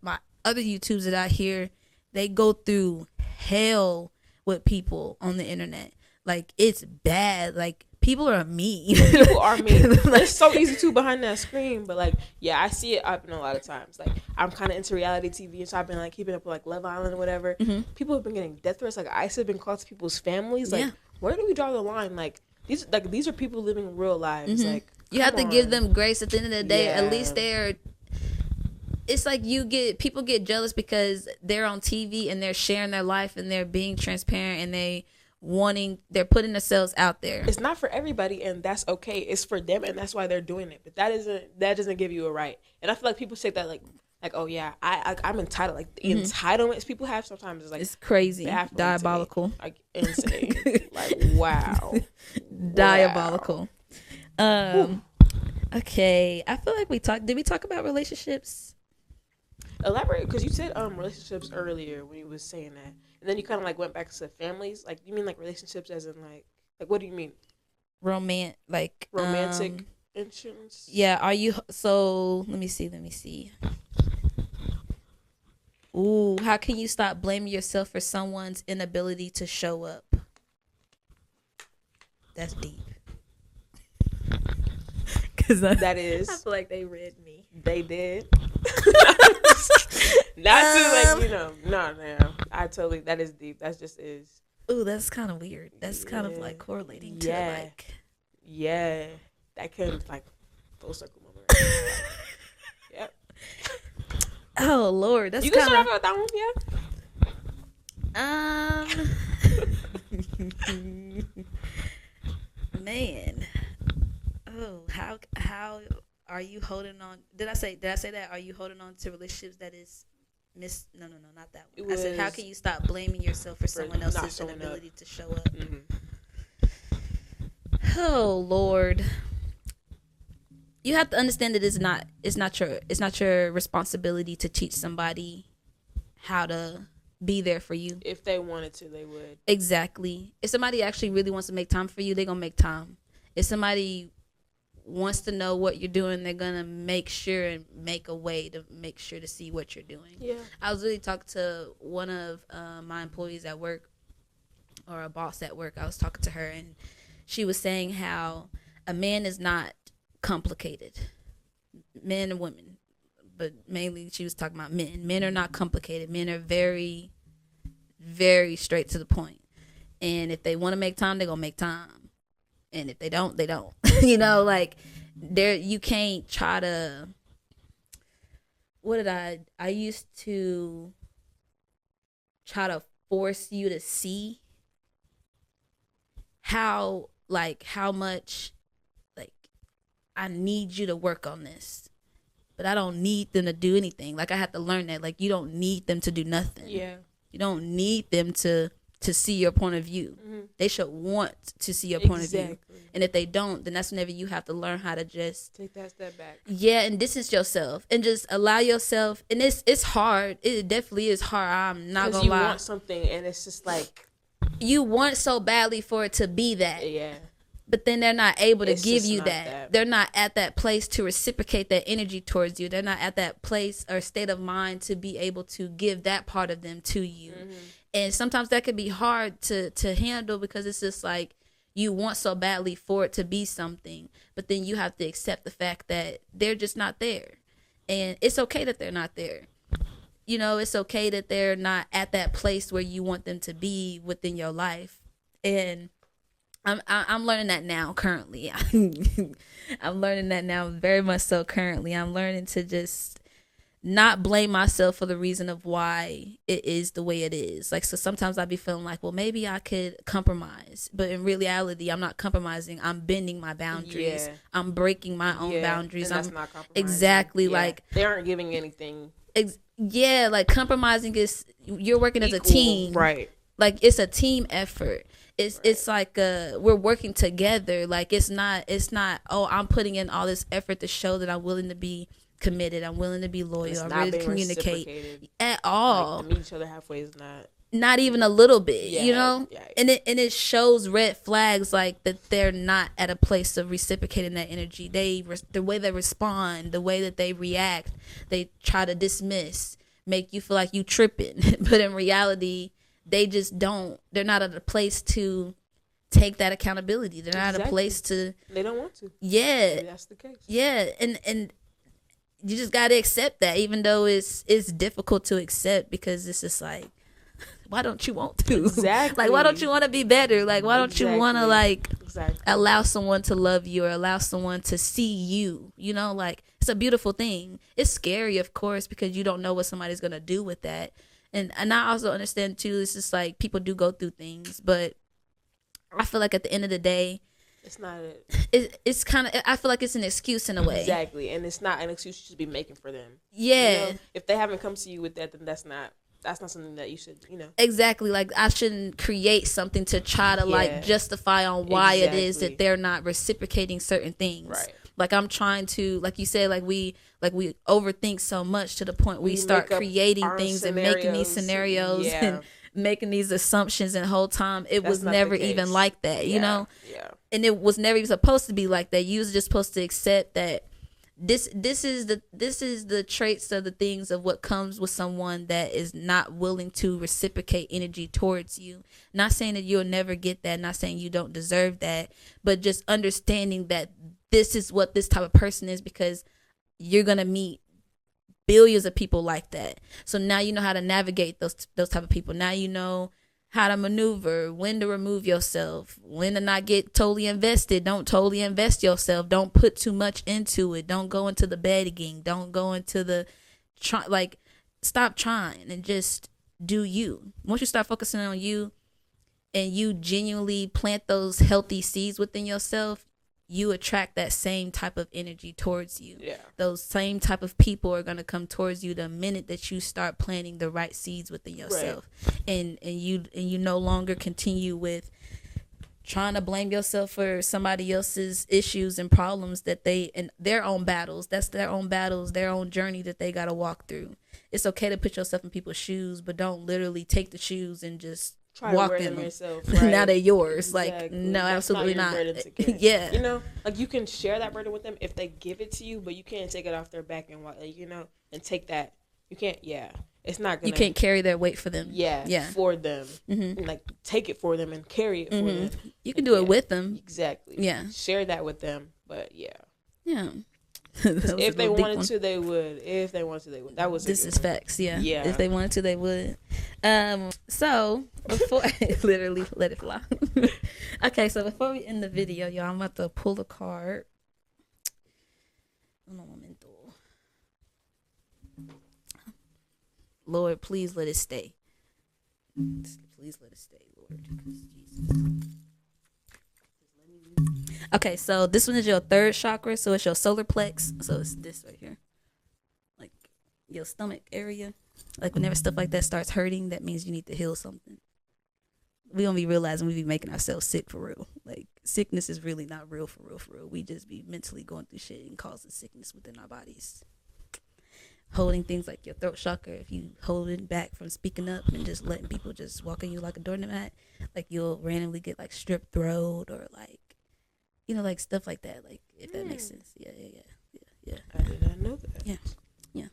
my other YouTubes that I hear, they go through hell with people on the internet. Like, it's bad. Like, people are mean. People are mean. It's so easy to behind that screen, but like, I see it happen a lot of times. Like, I'm kind of into reality TV, and so I've been like keeping up with like Love Island or whatever. People have been getting death threats. Like, ICE have been called to people's families. Like, where do we draw the line? Like, these are people living real lives. Like, you have to give them grace at the end of the day. At least it's like people get jealous because they're on TV and they're sharing their life and they're being transparent and they're putting themselves out there. It's not for everybody, and that's okay. It's for them, and that's why they're doing it. But that doesn't give you a right. And I feel like people say that like oh yeah, I'm entitled. Like the entitlements people have sometimes is like, it's crazy, diabolical, like insane. Like wow, diabolical. Okay, I feel like did we talk about relationships? Elaborate, because you said relationships earlier when you was saying that, and then you kind of like went back to families. Like, you mean like relationships as in like what do you mean? Romantic insurance. Yeah, are you? So let me see. Ooh, how can you stop blaming yourself for someone's inability to show up? That's deep. That is. I feel like they read me. They did. Not to like, no. That is deep. That just is. Ooh, that's kind of weird. That's kind of like correlating to like. Yeah, that can like full circle moment. Yep. Oh Lord, that's you can start off with that one, Man. Oh, how are you holding on? Did I say that? Are you holding on to relationships that is No, not that one. I said, how can you stop blaming yourself for someone else's inability to show up? Oh Lord, you have to understand that it's not your responsibility to teach somebody how to be there for you. If they wanted to, they would. Exactly. If somebody actually really wants to make time for you, they're gonna make time. If somebody wants to know what you're doing, they're gonna make sure and make a way to make sure to see what you're doing. Yeah. I was really talking to one of my employees at work, or a boss at work. I was talking to her, and she was saying how a man is not complicated. Men and women, but mainly she was talking about men. Men are not complicated. Men are very, very straight to the point. And if they want to make time, they're gonna make time. And if they don't, they don't. Like you can't try to. I used to try to force you to see how much I need you to work on this, but I don't need them to do anything. Like, I have to learn that, like, you don't need them to do nothing. Yeah. You don't need them to see your point of view. Mm-hmm. They should want to see your point of view. And if they don't, then that's whenever you have to learn how to just take that step back. Yeah, and distance yourself and just allow yourself. And it's hard. It definitely is hard. I'm not gonna lie. You want something, and it's just like you want so badly for it to be that. Yeah. But then they're not able to give you that. They're not at that place to reciprocate that energy towards you. They're not at that place or state of mind to be able to give that part of them to you. Mm-hmm. And sometimes that can be hard to handle, because it's just like you want so badly for it to be something, but then you have to accept the fact that they're just not there. And it's okay that they're not there. It's okay that they're not at that place where you want them to be within your life. And I'm learning that now currently. I'm learning that now very much so currently. I'm learning to just not blame myself for the reason of why it is the way it is. Like, so sometimes I'd be feeling like, well, maybe I could compromise, but in reality, I'm not compromising. I'm bending my boundaries. Yeah. I'm breaking my own boundaries. And that's not compromising. Exactly. Yeah. Like, they aren't giving anything. Like compromising is, you're working as a team, right? Like, it's a team effort. It's like we're working together. Like, it's not, oh, I'm putting in all this effort to show that I'm willing to be committed, I'm willing to be loyal, I'm ready to communicate at all. Like, to meet each other halfway is not even a little bit, you know. And it shows red flags, like that they're not at a place of reciprocating that energy. The way they respond, the way that they react, they try to dismiss, make you feel like you tripping, but in reality they just don't. They're not at a place to take that accountability. They're not at a place to. They don't want to. Yeah, maybe that's the case. Yeah, and you just got to accept that, even though it's difficult to accept, because it's just like, why don't you want to? Exactly. Like, why don't you want to be better? Like, why don't you want to, like, allow someone to love you or allow someone to see you? You know, like, it's a beautiful thing. It's scary, of course, because you don't know what somebody's going to do with that. And I also understand, too, it's just like people do go through things. But I feel like at the end of the day, it's not it's kind of, I feel like it's an excuse in a way. Exactly. And it's not an excuse you should be making for them. Yeah. You know, if they haven't come to you with that, then that's not something that you should, you know. Exactly. Like, I shouldn't create something to try to like justify on why it is that they're not reciprocating certain things. Right. Like, I'm trying to, like you said, like we overthink so much to the point we start creating things and making these scenarios and making these assumptions, and the whole time it was never even like that, you know? Yeah. And it was never even supposed to be like that. You was just supposed to accept that this is the traits of the things of what comes with someone that is not willing to reciprocate energy towards you. Not saying that you'll never get that, not saying you don't deserve that, but just understanding that this is what this type of person is, because you're gonna meet billions of people like that. So now you know how to navigate those type of people. Now you know how to maneuver, when to remove yourself, when to not get totally invested. Don't totally invest yourself. Don't put too much into it. Don't go into the begging. Don't go into the stop trying and just do you. Once you start focusing on you and you genuinely plant those healthy seeds within yourself, you attract that same type of energy towards you. Yeah. Those same type of people are going to come towards you the minute that you start planting the right seeds within yourself. Right. And you no longer continue with trying to blame yourself for somebody else's issues and problems and their own battles. That's their own battles, their own journey that they got to walk through. It's okay to put yourself in people's shoes, but don't literally take the shoes and just walk in them yourself, right? Now they're yours. Exactly. Like, no, that's absolutely not. Yeah, you know, like, you can share that burden with them if they give it to you, but you can't take it off their back and you know, and take that. You can't. Yeah, it's not gonna. You can't carry their weight for them. Yeah. For them. Mm-hmm. Like, take it for them and carry it for them. You can do it with them. Exactly. Yeah. Share that with them, but yeah. If they wanted to, they would. If they wanted to, they would. That was. This is facts. Yeah. If they wanted to, they would. So before literally let it fly. Okay, so before we end the video, y'all, I'm about to pull the card. Lord, please let it stay. Please let it stay, Lord. Jesus. Okay, so this one is your third chakra, so it's your solar plex. So it's this right here, like your stomach area. Like, whenever stuff like that starts hurting, that means you need to heal something. We don't be realizing we be making ourselves sick for real. Like, sickness is really not real for real. We just be mentally going through shit and causing sickness within our bodies. Holding things like your throat chakra, if you hold it back from speaking up and just letting people just walk on you like a doormat, like, you'll randomly get like strep throat or like, you know, like stuff like that. Like, if that makes sense. Yeah. I did not know that. Yeah.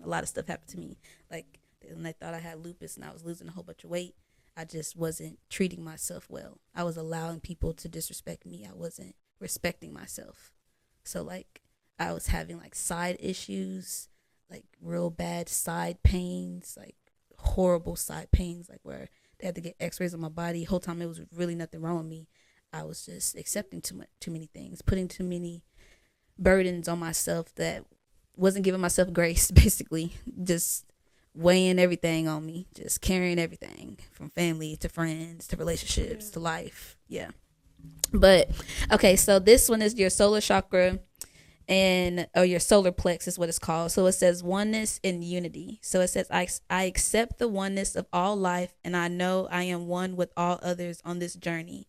A lot of stuff happened to me. Like, when they thought I had lupus and I was losing a whole bunch of weight, I just wasn't treating myself well. I was allowing people to disrespect me. I wasn't respecting myself. So, like, I was having like side issues, like real bad side pains, like horrible side pains, like where they had to get x-rays on my body. The whole time it was really nothing wrong with me. I was just accepting too many things, putting too many burdens on myself that wasn't giving myself grace, basically. Just weighing everything on me, just carrying everything from family to friends to relationships to life. Yeah. But okay, so this one is your solar chakra or your solar plex is what it's called. So it says oneness and unity. So it says I accept the oneness of all life, and I know I am one with all others on this journey.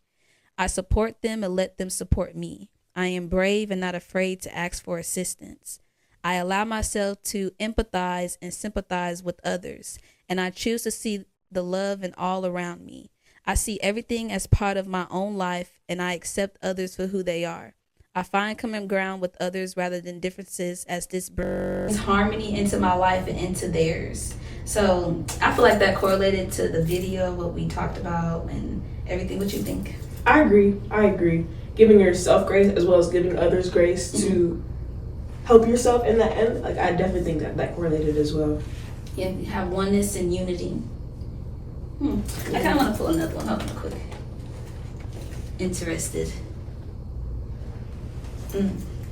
I support them and let them support me. I am brave and not afraid to ask for assistance. I allow myself to empathize and sympathize with others, and I choose to see the love in all around me. I see everything as part of my own life, and I accept others for who they are. I find common ground with others rather than differences, as this brings harmony into my life and into theirs. So I feel like that correlated to the video, what we talked about and everything. What you think? I agree. Giving yourself grace as well as giving others grace to help yourself in the end. Like, I definitely think that correlated as well. Yeah, you have oneness and unity. I kind of want to pull another one. Hold on quick. Interested.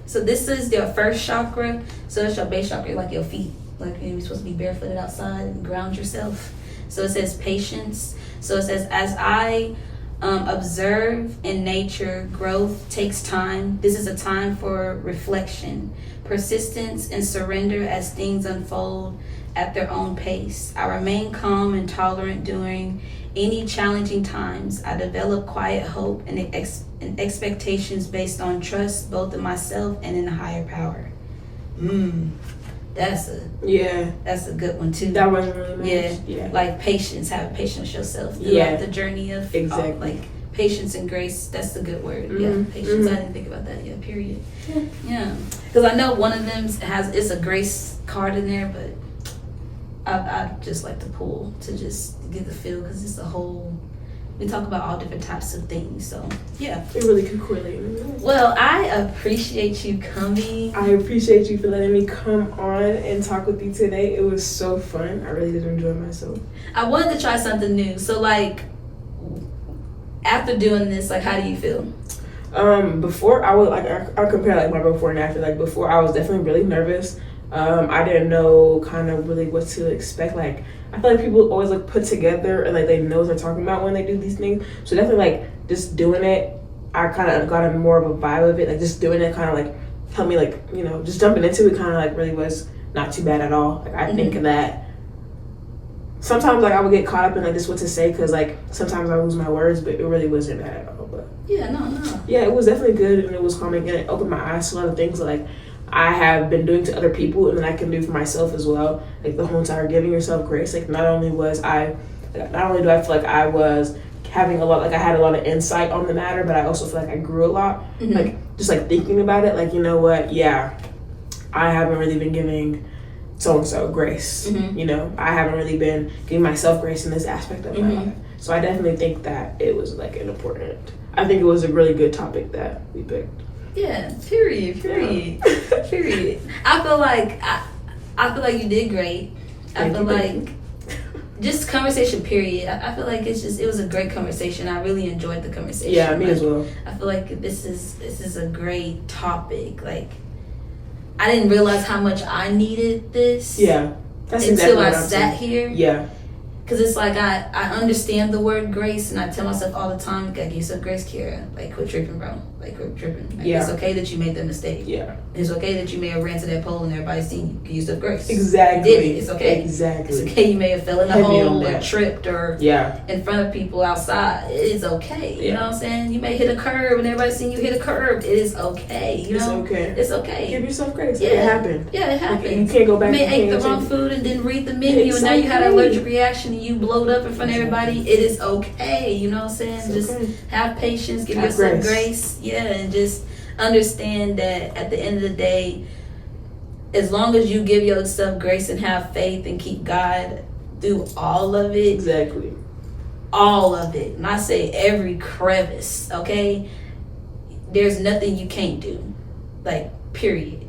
So this is your first chakra. So it's your base chakra, like your feet. Like you're supposed to be barefooted outside and ground yourself. So it says patience. So it says, as I observe in nature, growth takes time. This is a time for reflection, persistence, and surrender as things unfold at their own pace. I remain calm and tolerant during any challenging times. I develop quiet hope and expectations based on trust both in myself and in a higher power. That's a good one too. That wasn't really nice. Yeah. Like patience, have patience with yourself throughout the journey of like patience and grace. That's a good word. Patience. I didn't think about that. Period. Yeah, because I know one of them it's a grace card in there, but I just like to pull to just get the feel, because it's a whole. We talk about all different types of things, so yeah. It really could correlate. Well, I appreciate you coming. I appreciate you for letting me come on and talk with you today. It was so fun. I really did enjoy myself. I wanted to try something new. So, like, after doing this, like, how do you feel? Before I would I'll compare like my before and after. Like, before I was definitely really nervous. I didn't know kind of really what to expect. Like, I feel like people always like put together and like they know what they're talking about when they do these things. So definitely like just doing it, I kind of got a more of a vibe of it. Like, just doing it kind of like helped me, like, you know, just jumping into it kind of like really was not too bad at all. Like, I think that sometimes like I would get caught up in like just what to say, because like sometimes I lose my words, but it really wasn't bad at all. But yeah, it was definitely good, and it was calming, and it opened my eyes to a lot of things like I have been doing to other people and then I can do for myself as well. Like, the whole entire giving yourself grace. Like, not only do I feel like I was having a lot, like I had a lot of insight on the matter, but I also feel like I grew a lot. Like, just like thinking about it, like, you know what, I haven't really been giving so-and-so grace. You know, I haven't really been giving myself grace in this aspect of my life. So I definitely think that it was like I think it was a really good topic that we picked. Yeah, period. I feel like you did great. I feel like just conversation, period. I feel like it was a great conversation. I really enjoyed the conversation. Yeah, me as well. I feel like this is a great topic. Like, I didn't realize how much I needed this. Yeah, that's until I sat here. Yeah. Because it's like I understand the word grace, and I tell myself all the time, like, give yourself grace, Kira. Like, quit tripping, bro. Like, quit tripping. Like, it's okay that you made that mistake. Yeah. It's okay that you may have ran to that pole and everybody's seen you. Give yourself grace. Exactly. You did it. It's okay. Exactly. It's okay. You may have fell in the hole or tripped or in front of people outside. It is okay. You know what I'm saying? You may hit a curb and everybody's seen you hit a curb. It is okay. You know? It's okay. Give yourself grace. Yeah. It happened. Yeah, it happened. Like, you can't go back. You may ate the wrong food and didn't read the menu, and now you had an allergic reaction and you blowed up in front of everybody. It is okay. You know what I'm saying? Just have patience. Give yourself grace. Yeah, and just understand that at the end of the day, as long as you give yourself grace and have faith and keep God through all of it. Exactly. All of it. And I say every crevice, okay? There's nothing you can't do. Like, period.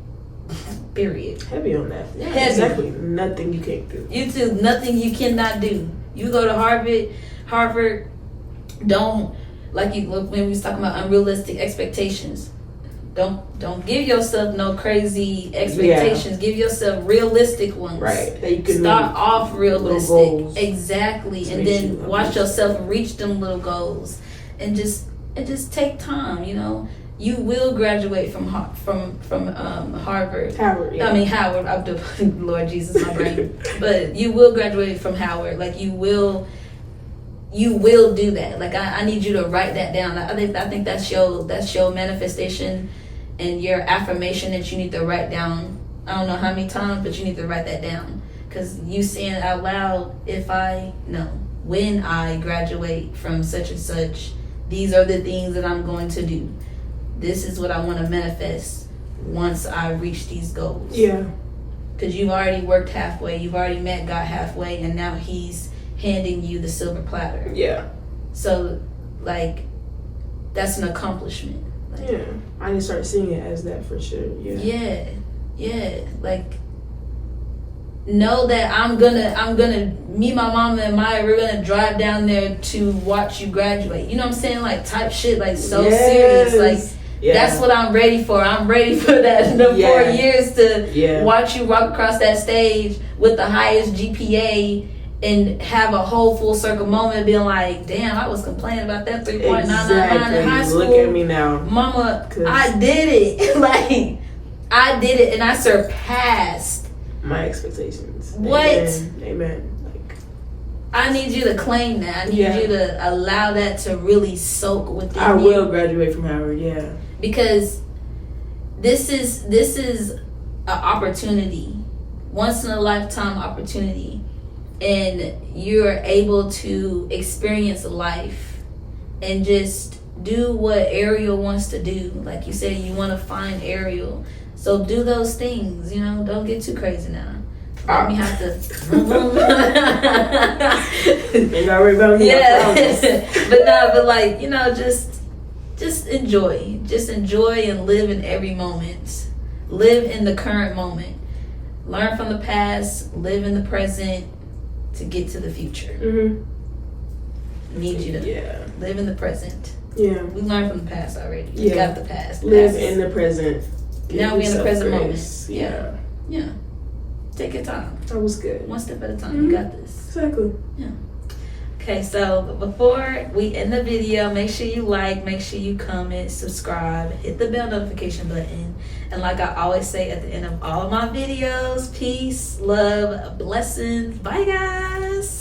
Period. Heavy on that. Yeah, heavy. Exactly. Nothing you can't do. You do nothing you cannot do. You go to Harvard, don't, like you when we was talking about unrealistic expectations. Don't give yourself no crazy expectations. Yeah. Give yourself realistic ones. Right. That you can start off realistic. Exactly. And then watch yourself reach them little goals. And just take time, you know. You will graduate from Harvard. Howard. Yeah. I mean Howard. Lord Jesus, my brain. But you will graduate from Howard. Like you will do that. Like I need you to write that down. I think that's your manifestation and your affirmation that you need to write down. I don't know how many times, but you need to write that down. Because you saying out loud, when I graduate from such and such, these are the things that I'm going to do. This is what I want to manifest once I reach these goals. Yeah. Because you've already worked halfway. You've already met God halfway. And now he's handing you the silver platter. Yeah. So, like, that's an accomplishment. Like, yeah. I need to start seeing it as that for sure. Yeah. Yeah. Like, know that I'm gonna me, my mama, and Maya, we're gonna drive down there to watch you graduate. You know what I'm saying? Like, type shit, like, so serious. Like, that's what I'm ready for. I'm ready for that. The 4 years to watch you walk across that stage with the highest GPA and have a whole full circle moment being like, damn, I was complaining about that 3.999 in high school. Look at me now. Mama, I did it. Like, I did it and I surpassed my expectations. What? Amen. Like, I need you to claim that. I need you to allow that to really soak within you. I will graduate from Howard, because this is an opportunity, once in a lifetime opportunity, and you're able to experience life and just do what Ariel wants to do. Like you said, you want to find Ariel, so do those things. You know, don't get too crazy now. Let me have to. Ain't already about me. but like, you know, just enjoy. Just enjoy and live in every moment. Live in the current moment. Learn from the past. Live in the present to get to the future. Mm-hmm. Need you to live in the present. Yeah. We learned from the past already. We got the past. Live in the present. Now we're in the present moment. Yeah. Take your time. That was good. One step at a time. Mm-hmm. You got this. Exactly. Yeah. Okay, so before we end the video, make sure you like, make sure you comment, subscribe, hit the bell notification button. And like I always say at the end of all of my videos, peace, love, blessings. Bye, guys.